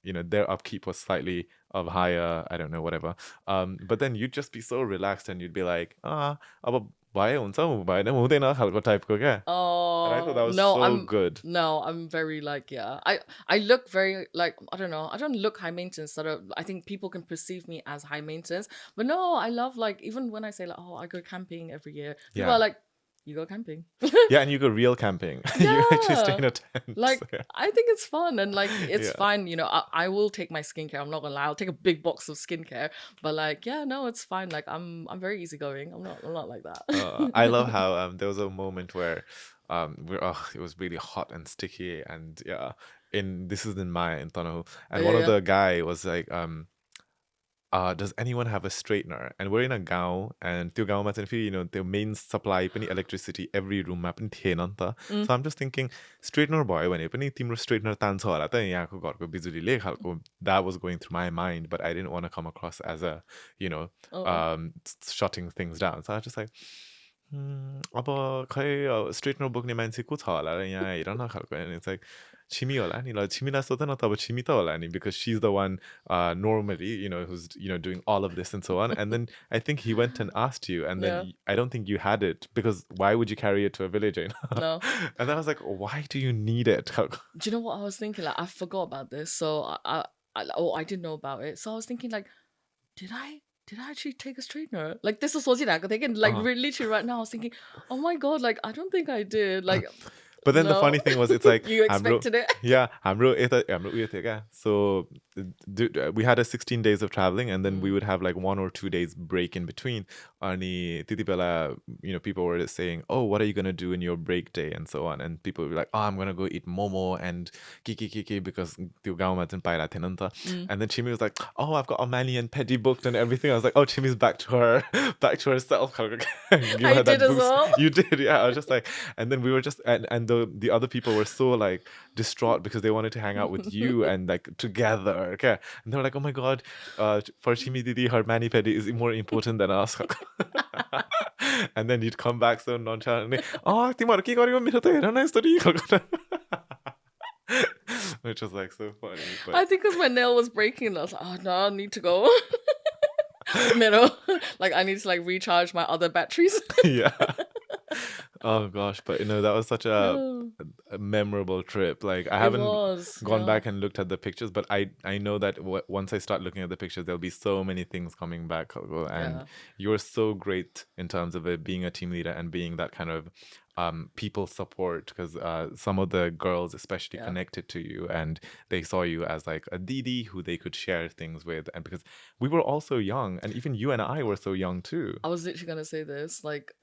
their upkeep was slightly of higher, I don't know, whatever. But then you'd just be so relaxed and you'd be like, अब भए हुन्छ भएन हुँदैन खालको टाइपको क्या. And I thought that oh was no, so good. I'm very like, yeah. I look very like, I don't know. I don't look high maintenance. I think people can perceive me as high maintenance, but no, I love like, even when I say like, oh, I go camping every year, people Yeah. are like, you go camping. Yeah, and you go real camping. You actually stay Yeah. in a tent. Like, Yeah. I think it's fun, and like it's Yeah. fine. I will take my skincare. I'm not gonna lie. I'll take a big box of skincare, but like, yeah, no, it's fine. Like, I'm very easygoing. I'm not like that. I love how there was a moment where it was really hot and sticky, and yeah, this is in Maya in Tanahu, and one of Yeah. the guy was like, does anyone have a straightener? And we're in a gao, and त्यो गाउँमा चाहिँ फेरि the main supply पनि electricity every room मा पनि थिएन नि त. So I'm just thinking straightener भयो भने पनि तिम्रो straightener तान्छ होला त यहाँको घरको बिजुलीले खालको. That was going through my mind, but I didn't want to come across as a shutting things down. So I was just like, अब खै straightener बोक्ने मान्छे को छ होला र यहाँ हेर न खालको. And it's like, Chimi होला नि ल छिमीलाई सोध न त अब छिमी त होला नि, because she's the one normally who's doing all of this and so on. And then I think he went and asked you, and then Yeah. I don't think you had it, because why would you carry it to a village? No. And then I was like, why do you need it? Do you know what I was thinking? Like, I forgot about this, so I didn't know about it. So I was thinking, like, did I actually take a straightener? Like, this is what I'm thinking. Like, literally right now, I was thinking, oh my god, like, I don't think I did. Like, But then the no. funny thing was, it's like You expected it. Yeah, हाम्रो उयो थियो क्या. So we had a 16 days of traveling, and then we would have like 1 or 2 days break in between. Ani त्यति बेला, people were saying, oh, what are you going to do in your break day and so on, and people would be like, oh, I'm going to go eat momo and ke because त्यो गाउँमा चाहिँ पाइरहेको थिएन नि त. And then Chhimmi was like, oh, I've got Omani and Petty booked and everything. I was like, oh, Chhimmi's back to herself. Give I her that did as boost. well. You did, yeah. I was just like, and then we were just, and the other people were so like distraught because they wanted to hang out with you and like together. Okay, and they were like, oh my god, for Chhimmi Didi, her mani pedi is more important than us. And then you'd come back so nonchalantly. Oh, तिमीहरु के गर्यो मेरो त हेर न यस्तो which was like so funny. But... I think because my nail was breaking, I was like, oh no, I need to go. Like I need to like recharge my other batteries. Yeah. Oh gosh, but that was such a memorable trip. Like I haven't gone back and looked at the pictures, but I know that once I start looking at the pictures, there'll be so many things coming back. And you're so great in terms of it being a team leader and being that kind of people support, because some of the girls especially connected to you and they saw you as like a Didi who they could share things with, and because we were all so young, and even you and I were so young too. I was literally gonna say this, like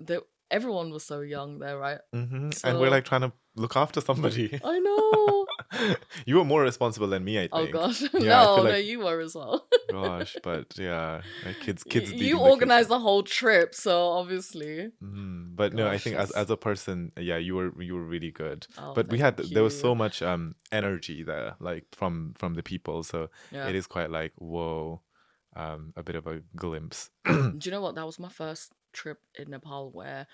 everyone was so young there, right? So... and we're like trying to look after somebody. I know. You were more responsible than me, I think. Oh gosh. Yeah, no, you were as well. Gosh, but yeah, like kids. You organized the whole trip, so obviously. But no, I think as a person, yeah, you were really good. Oh, but there was so much energy there, like from the people. So it is quite like whoa, a bit of a glimpse. Do you know what? That was my first trip in Nepal where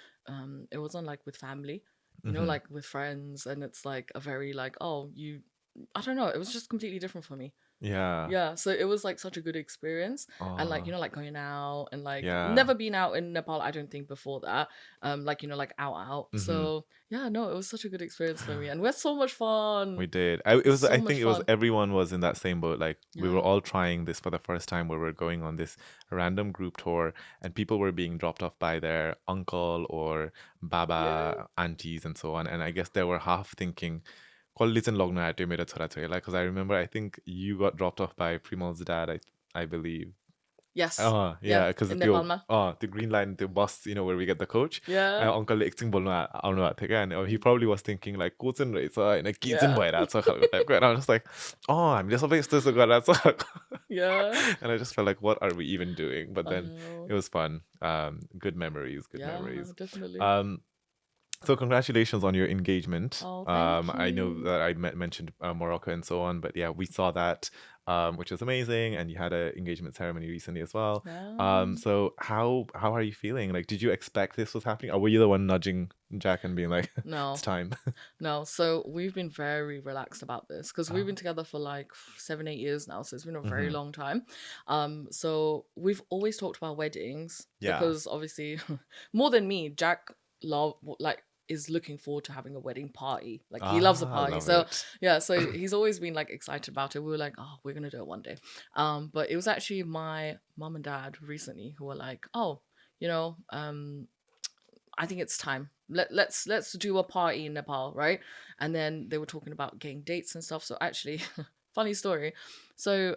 it wasn't like with family, like with friends, and it's like a very like, I don't know, it was just completely different for me. Yeah, so it was like such a good experience. And like like going out and like never been out in Nepal, I don't think, before that, like like out. So yeah, no, it was such a good experience for me, and we had so much fun. We did. I think it was everyone was in that same boat. Like we were all trying this for the first time, where we're going on this random group tour, and people were being dropped off by their uncle or baba, aunties and so on. And I guess they were half thinking, because I remember, I think you got dropped off by Primal's dad, I believe. Yes. Yeah, because the green line, the bus, where we get the coach. Yeah. Uncle and he probably was thinking like, and I was just like, I'm just yeah. And I just felt like, what are we even doing? But then it was fun. Good memories. Definitely. So congratulations on your engagement. Oh, thank you. I know that I mentioned Morocco and so on, but yeah, we saw that, which was amazing. And you had an engagement ceremony recently as well. Yeah. So how are you feeling? Like, did you expect this was happening, or were you the one nudging Jack and being like, no, it's time? No. So we've been very relaxed about this because we've been together for like 7-8 years now. So it's been a very long time. So we've always talked about weddings because obviously more than me, Jack is looking forward to having a wedding party. Like he loves a party. So so he's always been like excited about it. We were like, we're gonna do it one day. But it was actually my mom and dad recently who were like, I think it's time. Let's do a party in Nepal, right? And then they were talking about getting dates and stuff. So actually, funny story. So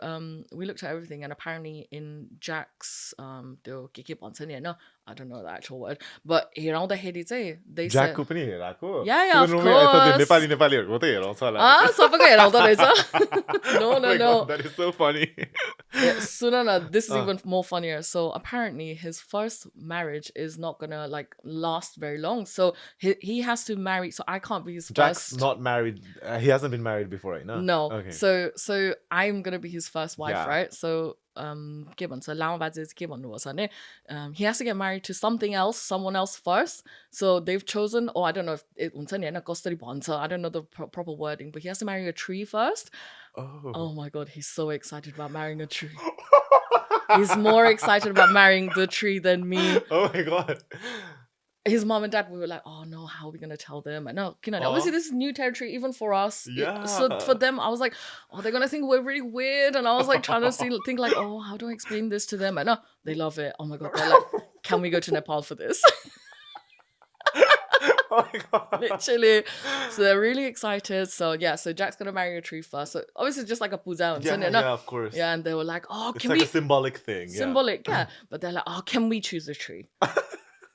we looked at everything, and apparently in Jack's I don't know the actual word, but they Jack said yeah, of course. No. That is so funny. This is even more funnier. So apparently his first marriage is not gonna like last very long. So he has to marry. So I can't be his Jack's first. not married. He hasn't been married before, right? No. Okay. So I'm gonna be his first wife, right? So he has to get married to someone else first. So they've chosen, I don't know if it I don't know the proper wording, but he has to marry a tree first. Oh my god, he's so excited about marrying a tree. He's more excited about marrying the tree than me. Oh my god. His mom and dad, we were like, oh no, how are we going to tell them? And no, obviously this is new territory even for us. Yeah. So for them, I was like, they're going to think we're really weird. And I was like trying to think like, how do I explain this to them? And no, they love it. Oh my god, they're like, can we go to Nepal for this? Oh my God. Literally. So they're really excited. So yeah, so Jack's gonna marry a tree first. So obviously just like a puja. Yeah, yeah, of course. Yeah, and they were like, oh, It's can like we a symbolic thing. symbolic, yeah. But they're like, oh, can we choose a tree?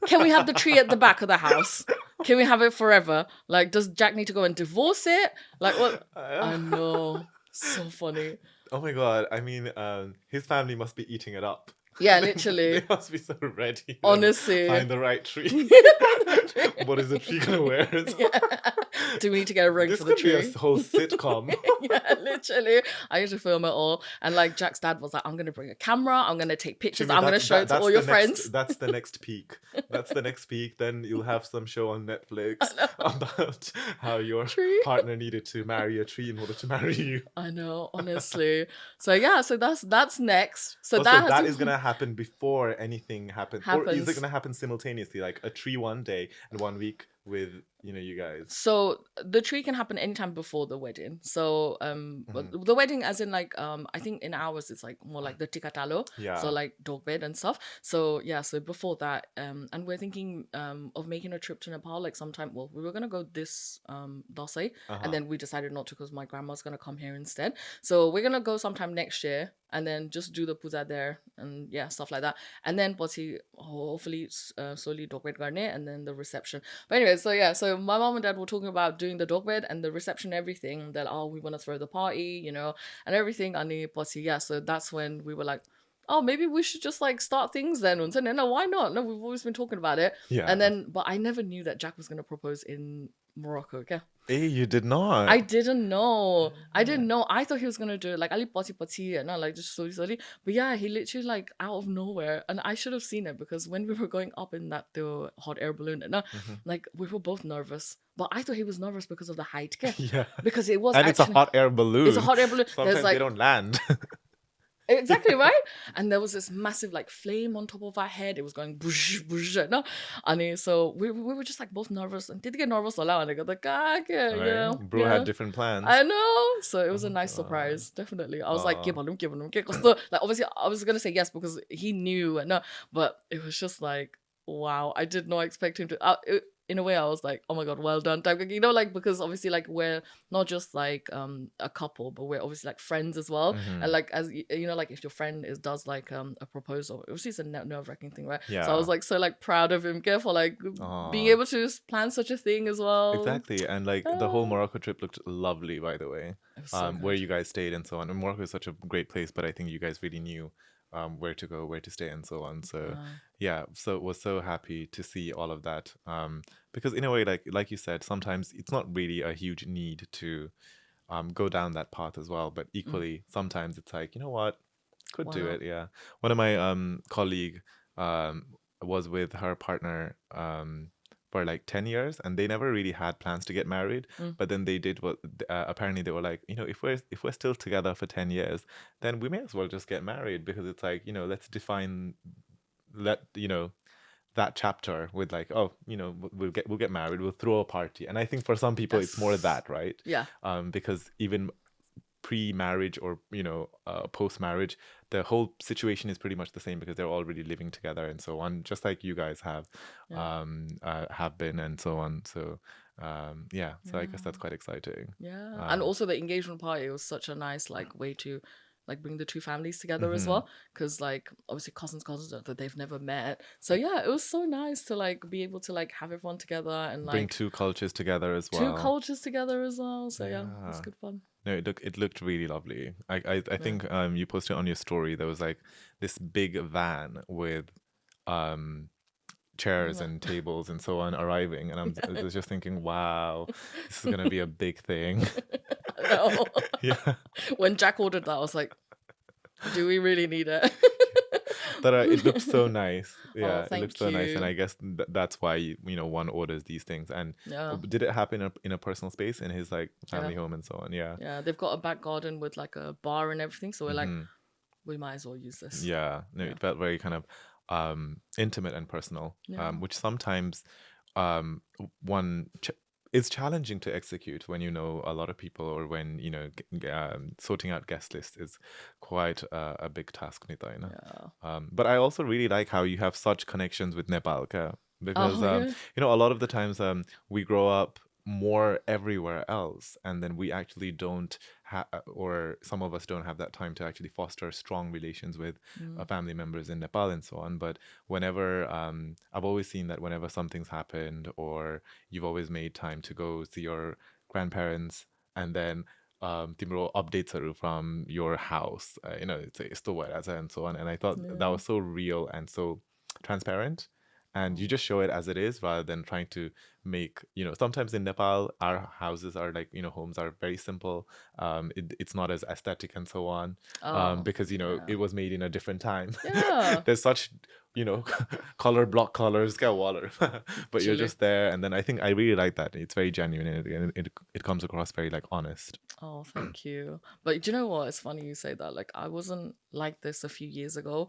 Can we have the tree at the back of the house? Can we have it forever? Like, does Jack need to go and divorce it? Like, what? I know. So funny. Oh my God. I mean, his family must be eating it up. Yeah, They literally. must be so ready. to Honestly. Find the right tree. What is the tree gonna wear? Yeah. Do we need to get a ring This for the could be tree? a whole sitcom. Yeah, literally. I used to film it all. And like Jack's dad was like, I'm gonna bring a camera, I'm gonna take pictures, Chhimmi, I'm gonna show it to all your friends. That's the next peak. That's the next peak. Then you'll have some show on Netflix about how your Tree. partner needed to marry a tree in order to marry you. I know, honestly. So yeah, so that's next. So Oh, that, that is gonna happen before anything happens. Or is Happens. it gonna happen simultaneously, like a tree one day and 1 week with you guys? So the tree can happen anytime before the wedding. So but the wedding as in like I think in ours it's like more like the tikatalo. Yeah. So like dog bed and stuff. So yeah, so before that, and we're thinking of making a trip to Nepal like sometime. Well, we were gonna go this Dasai, and then we decided not to because my grandma's gonna come here instead. So we're gonna go sometime next year and then just do the puja there and yeah, stuff like that. And then hopefully slowly dog bed garne and then the reception. But anyway, so yeah, so my mom and dad were talking about doing the dog bed and the reception and everything. That we want to throw the party, and everything. And yeah, so that's when we were like, oh, maybe we should just like start things then. And so, no, why not? No, we've always been talking about it. Yeah. And then, but I never knew that Jack was gonna propose in Morocco. Okay. Hey, you did not. I didn't know. I didn't know. I thought he was gonna do it like ali pati pati and not like just slowly, slowly. But yeah, he literally like out of nowhere, and I should have seen it because when we were going up in the hot air balloon, like we were both nervous. But I thought he was nervous because of the height, okay? Yeah. Because it was And it's a hot air balloon. It's a hot air balloon. Sometimes There's like they don't land. exactly right. And there was this massive like flame on top of our head. It was going bush bush, no? And so we were just like both nervous and did get nervous a lot. And I got like, Bro had different plans. I know. So it was a nice surprise, definitely. I was like, give him. So, like obviously I was gonna say yes because he knew and no, but it was just like, wow, I did not expect him to in a way, I was like, "Oh my god, well done!" Type, like because obviously, like we're not just like a couple, but we're obviously like friends as well. And like as like if your friend does like a proposal, obviously it's a nerve-wracking thing, right? Yeah. So I was like so like proud of him, for like being able to plan such a thing as well. Exactly, and like the whole Morocco trip looked lovely, by the way. It was so Where good. you guys stayed and so on. And Morocco is such a great place, but I think you guys really knew where to go, where to stay, and so on. So yeah, so was so happy to see all of that. Because in a way, like you said, sometimes it's not really a huge need to go down that path as well. But equally, sometimes it's like, you know what, could Why do not? it. Yeah, one of my colleague was with her partner for like 10 years, and they never really had plans to get married. But then they did what apparently they were like, if we're still together for 10 years, then we may as well just get married, because it's like, let's define that chapter with like, oh, we'll get married, we'll throw a party. And I think for some people it's more that, right? Yeah. Because even pre-marriage or post-marriage, the whole situation is pretty much the same because they're already living together and so on, just like you guys have been and so on. So so I guess that's quite exciting. Yeah. And also the engagement party was such a nice like way to like bring the two families together as well, because like obviously cousins that they've never met. So yeah, it was so nice to like be able to like have everyone together and like Bring two cultures together as well. two cultures together as well. So yeah, it was good fun. No, it looked really lovely. I think you posted on your story, there was like this big van with chairs and tables and so on arriving, and I was just thinking, wow, this is gonna be a big thing. No. Yeah. When Jack ordered that, I was like, do we really need it? But it looked so nice. Yeah, it thank looked so nice, you. and I guess that's why one orders these things. And Yeah. did it happen in a personal space in his like family home and so on? Yeah. Yeah, they've got a back garden with like a bar and everything. So we're like, we might as well use this. Yeah. No, it felt very kind of intimate and personal, which sometimes one it's challenging to execute when you know a lot of people, or when sorting out guest lists is quite a big task, Nita, Yeah. but I also really like how you have such connections with Nepal, because Oh yeah. a lot of the times we grow up more everywhere else, and then we actually don't have, or some of us don't have that time to actually foster strong relations with Mm. family members in Nepal and so on. But whenever I've always seen that whenever something's happened, or you've always made time to go see your grandparents, and then तिम्रो updates from your house, it's यस्तो भइरहेछ and so on. And I thought that Yeah. was so real and so transparent. And you Oh. just show it as it is rather than trying to make, sometimes in Nepal, our houses are like, homes are very simple. It's not as aesthetic and so on, Oh. because, Yeah. it was made in a different time. Yeah. There's such, block colors, get water. But you're Chilly. just there. And then I think I really like that. It's very genuine, and it comes across very like honest. Oh, thank you. But do you know what? It's funny you say that. Like, I wasn't like this a few years ago.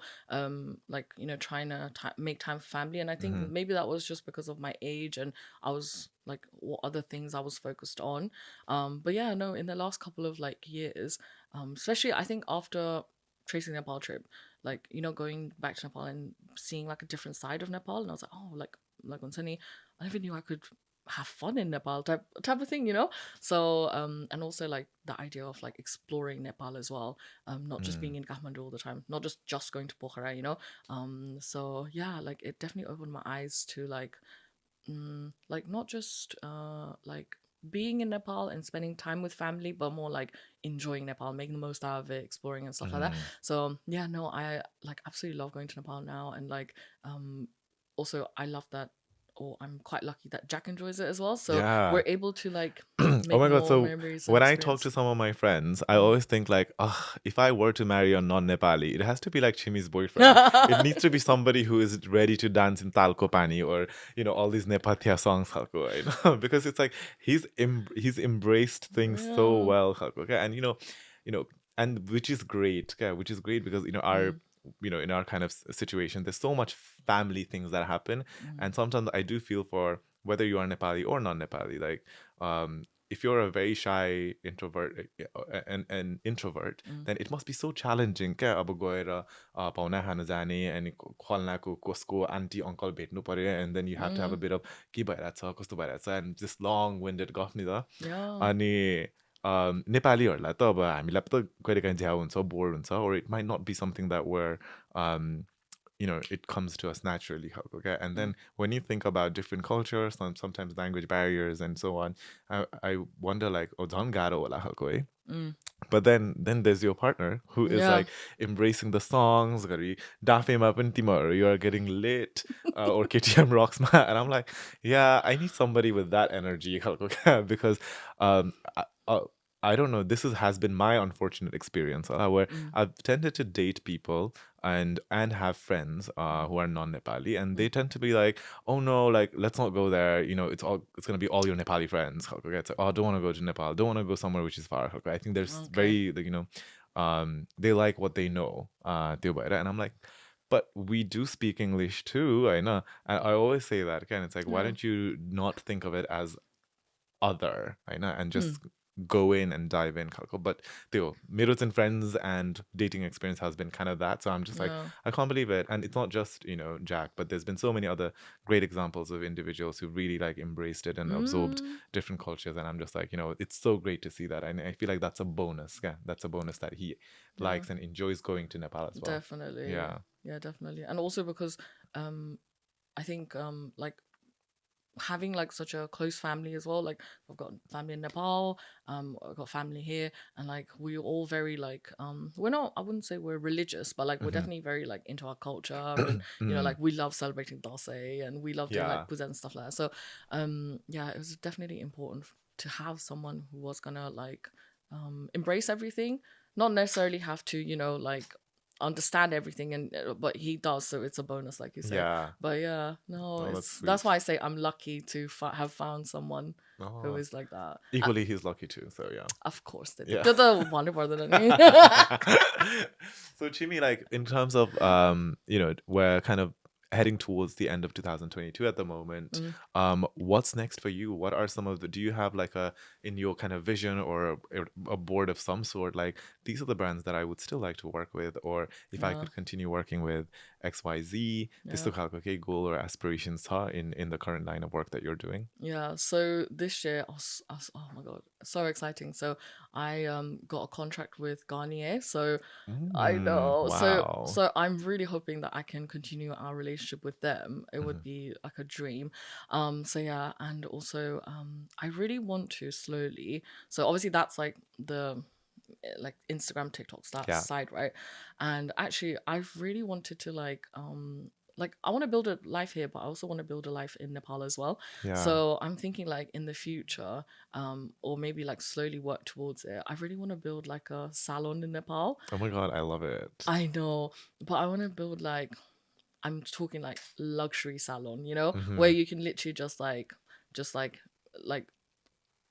Like, trying to make time for family, and I think Hmm. maybe that was just because of my age, and I was like, what other things I was focused on. But yeah, no, in the last couple of like years, especially I think after tracing the Nepal trip, like going back to Nepal and seeing like a different side of Nepal, and I was like, oh, like on Sunny, I never knew I could have fun in Nepal type of thing. So and also like the idea of like exploring Nepal as well, not just being in Kathmandu all the time, not just going to Pokhara. So yeah, like it definitely opened my eyes to like not just like being in Nepal and spending time with family, but more like enjoying Nepal, making the most out of it, exploring and stuff like that. So yeah, no, I like absolutely love going to Nepal now, and like also I love that, or I'm quite lucky that Jack enjoys it as well. So Yeah. we're able to like Oh make my God. more So memories and when I talk to experience. some of my friends, I Mm. always think like, if I were to marry a non-Nepali, it has to be like Chhimmi's boyfriend. It needs to be somebody who is ready to dance in Talko Pani, or, all these Nepathia songs, khalko, because it's like he's embraced things so Yeah. well, khalko, okay? And, you know, and which is great, okay? Which is great because, Mm. in our kind of situation, there's so much family things that happen. Mm. And sometimes I do feel for whether you are Nepali or non-Nepali, like, if you're a very shy introvert, an introvert, Mm. then it must be so challenging क्या अब गएर पाहुना खान जाने अनि खल्नाको कसको aunty uncle भेट्नु पर्यो, and then you have to have a Mm. bit of के भइरहेछ कस्तो भइरहेछ, and just long winded गफ नि त. Yeah. अनि नेपालीहरूलाई त अब हामीलाई त कहिलेकाहीँ झ्याउ हुन्छ, बोर हुन्छ, or it might not be something that we're um, it comes to us naturally. Okay, and Mm. then when you think about different cultures, sometimes language barriers and so on, I wonder like, oh, झन् गाह्रो होला खालको है. Mm. But then there's your partner who is Yeah. like embracing the songs, dafema पनि तिमीहरू, you are getting lit, or KTM rocks ma, and I'm like, yeah, I need somebody with that energy खालको क्या, because um, I, uh, I don't know, has been my unfortunate experience, where Mm. I've tended to date people and have friends who are non-Nepali, and they tend to be like, oh no, like let's not go there. It's gonna be all your Nepali friends. Okay, it's like, oh, don't want to go to Nepal. Don't want to go somewhere which is far. Okay, I think there's Okay. very like, they like what they know. त्यो भएर, and I'm like, but we do speak English too. I know. I always say that again. It's like, why Yeah. don't you not think of it as other, I know, and just Mm. go in and dive in खालको. But त्यो मेरो चाहिँ friends and dating experience has been kind of that, so I'm just like, Yeah. I can't believe it. And it's not just Jack, but there's been so many other great examples of individuals who really like embraced it and absorbed Mm. different cultures, and I'm just like, it's so great to see that, and I feel like that's a bonus. Yeah, that's a bonus that he Yeah. likes and enjoys going to Nepal as well. Definitely. Yeah. Yeah, definitely. And also because I think like having like such a close family as well, like I've got family in Nepal, I've got family here, and like we're all very like we're not, I wouldn't say we're religious, but like we're definitely very like into our culture, and like we love celebrating Dase, and we love doing Yeah. like puja and stuff like that. So yeah, it was definitely important to have someone who was gonna like embrace everything, not necessarily have to like understand everything, and but he does, so it's a bonus, like you said. Yeah. But yeah, no, Oh, it's that's why sweet. I say I'm lucky to have found someone who Oh. is like that. Equally, he's lucky too, so yeah. Of course they Yeah. did. The wonder more than any. So Chimi, like in terms of where kind of heading towards the end of 2022 at the moment. What's next for you? What are some of the, do you have like a, in your kind of vision or a board of some sort, like these are the brands that I would still like to work with, or if I Yeah. could continue working with XYZ, this Yeah. to goal or aspirations tha in the current line of work that you're doing? Yeah, so this year, oh my God, so exciting. So I got a contract with Garnier. So I know. So Wow. so I'm really hoping that I can continue our relationship with them. It would be like a dream. So yeah, and also I really want to slowly. So obviously that's like the like Instagram, TikToks, that Yeah. side, right? And actually I've really wanted to like I want to build a life here, but I also want to build a life in Nepal as well. Yeah. So I'm thinking like in the future, or maybe like slowly work towards it. I really want to build like a salon in Nepal. Oh my God, I love it. I know, but I want to build like, I'm talking like luxury salon, you know, where you can literally just like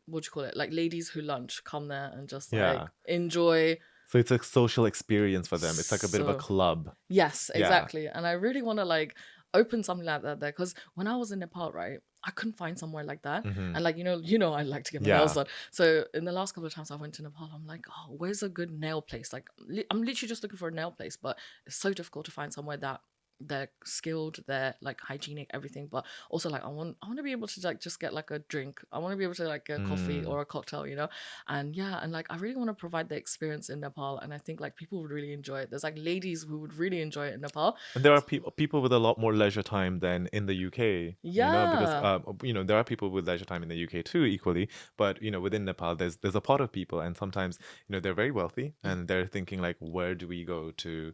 what do you call it? Like ladies who lunch come there and just like Yeah. enjoy. So it's a social experience for them. It's like a bit of a So club. yes, Yeah. exactly. And I really want to like open something like that there, because when I was in Nepal, right, I couldn't find somewhere like that. And like I like to get my nails Yeah. done. So in the last couple of times I went to Nepal, I'm like, oh, where's a good nail place? Like I'm literally just looking for a nail place, but it's so difficult to find somewhere that they're skilled, they're like hygienic, everything, but also like I want to be able to like just get like a drink. I want to be able to like get a coffee or a cocktail, you know. And yeah, and like I really want to provide the experience in Nepal, and I think like people would really enjoy it. There's like ladies who would really enjoy it in Nepal. And there are people with a lot more leisure time than in the UK, because Yeah. there are people with leisure time in the UK too, equally. But within Nepal, there's a pot of people, and sometimes they're very wealthy, and they're thinking like, where do we go to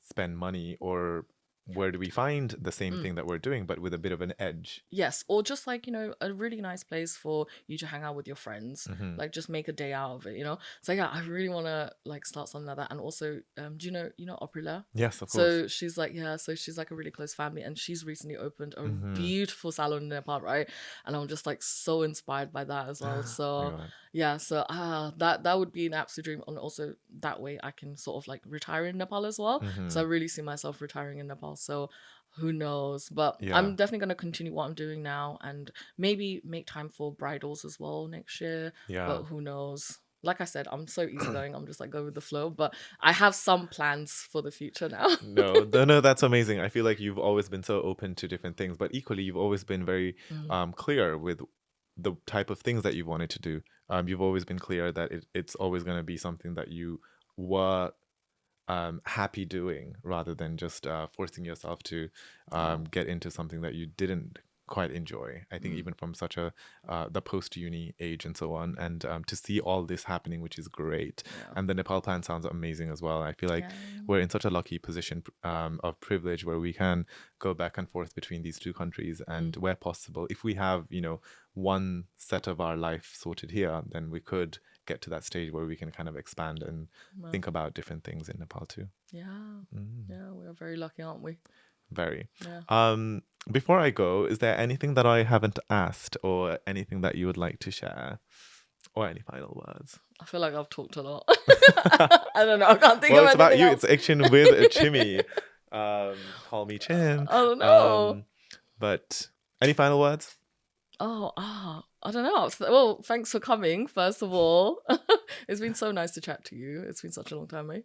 spend money, or where do we find the same thing that we're doing, but with a bit of an edge? Yes, or just like, a really nice place for you to hang out with your friends. Like just make a day out of it, you know? So yeah, I really want to like start something like that. And also, do you know Aprila? Yes, of course. So she's like, yeah, so she's like a really close family, and she's recently opened a beautiful salon in Nepal, right? And I'm just like so inspired by that as well. My So God. yeah, so that would be an absolute dream. And also that way I can sort of like retire in Nepal as well. So I really see myself retiring in Nepal. So who knows? But Yeah. I'm definitely going to continue what I'm doing now, and maybe make time for bridals as well next year. Yeah. But who knows? Like I said, I'm so easygoing. I'm just like go with the flow. But I have some plans for the future now. No, that's amazing. I feel like you've always been so open to different things, but equally you've always been very clear with the type of things that you've wanted to do. You've always been clear that it's always going to be something that you were happy doing, rather than just forcing yourself to get into something that you didn't quite enjoy. I think even from such a the post-uni age and so on, and to see all this happening, which is great. Yeah. And the Nepal plan sounds amazing as well. I feel like Yeah. we're in such a lucky position of privilege, where we can go back and forth between these two countries, and where possible, if we have one set of our life sorted here, then we could get to that stage where we can kind of expand and Well, think about different things in Nepal too. yeah. Yeah, we are very lucky, aren't we? Very. Yeah. Before I go, is there anything that I haven't asked, or anything that you would like to share, or any final words? I feel like I've talked a lot. I don't know. I can't think Well, of it's about anything you. else. It's Action with Chhimmi. Call me Chim. I don't know. But any final words? I don't know. Well, thanks for coming, first of all. It's been so nice to chat to you. It's been such a long time, mate.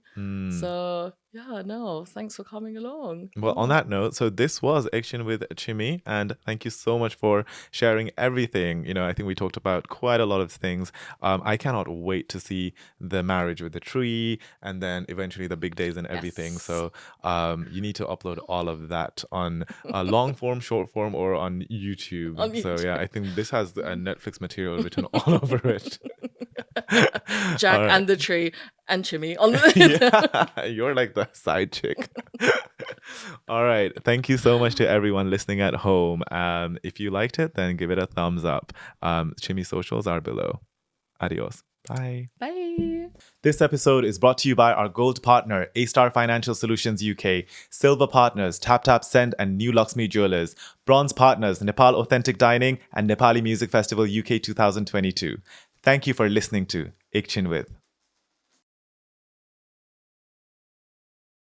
So, yeah, no, thanks for coming along. Well, on that note, so this was Action with Chhimmi, and thank you so much for sharing everything. I think we talked about quite a lot of things. I cannot wait to see the marriage with the tree, and then eventually the big days and everything. Yes. So you need to upload all of that on long form, short form, or on YouTube. On So YouTube. yeah, I think this has a Netflix material written all over it. Jack All right. and the tree and Chhimmi on the Yeah, you're like the side chick. All right. Thank you so much to everyone listening at home. If you liked it, then give it a thumbs up. Chhimmi socials are below. Adios. Bye. Bye. This episode is brought to you by our gold partner, A-Star Financial Solutions UK, silver partners, Taptap Send and New Laxmi Jewelers, bronze partners, Nepal Authentic Dining and Nepali Music Festival UK 2022. Thank you for listening to Action with.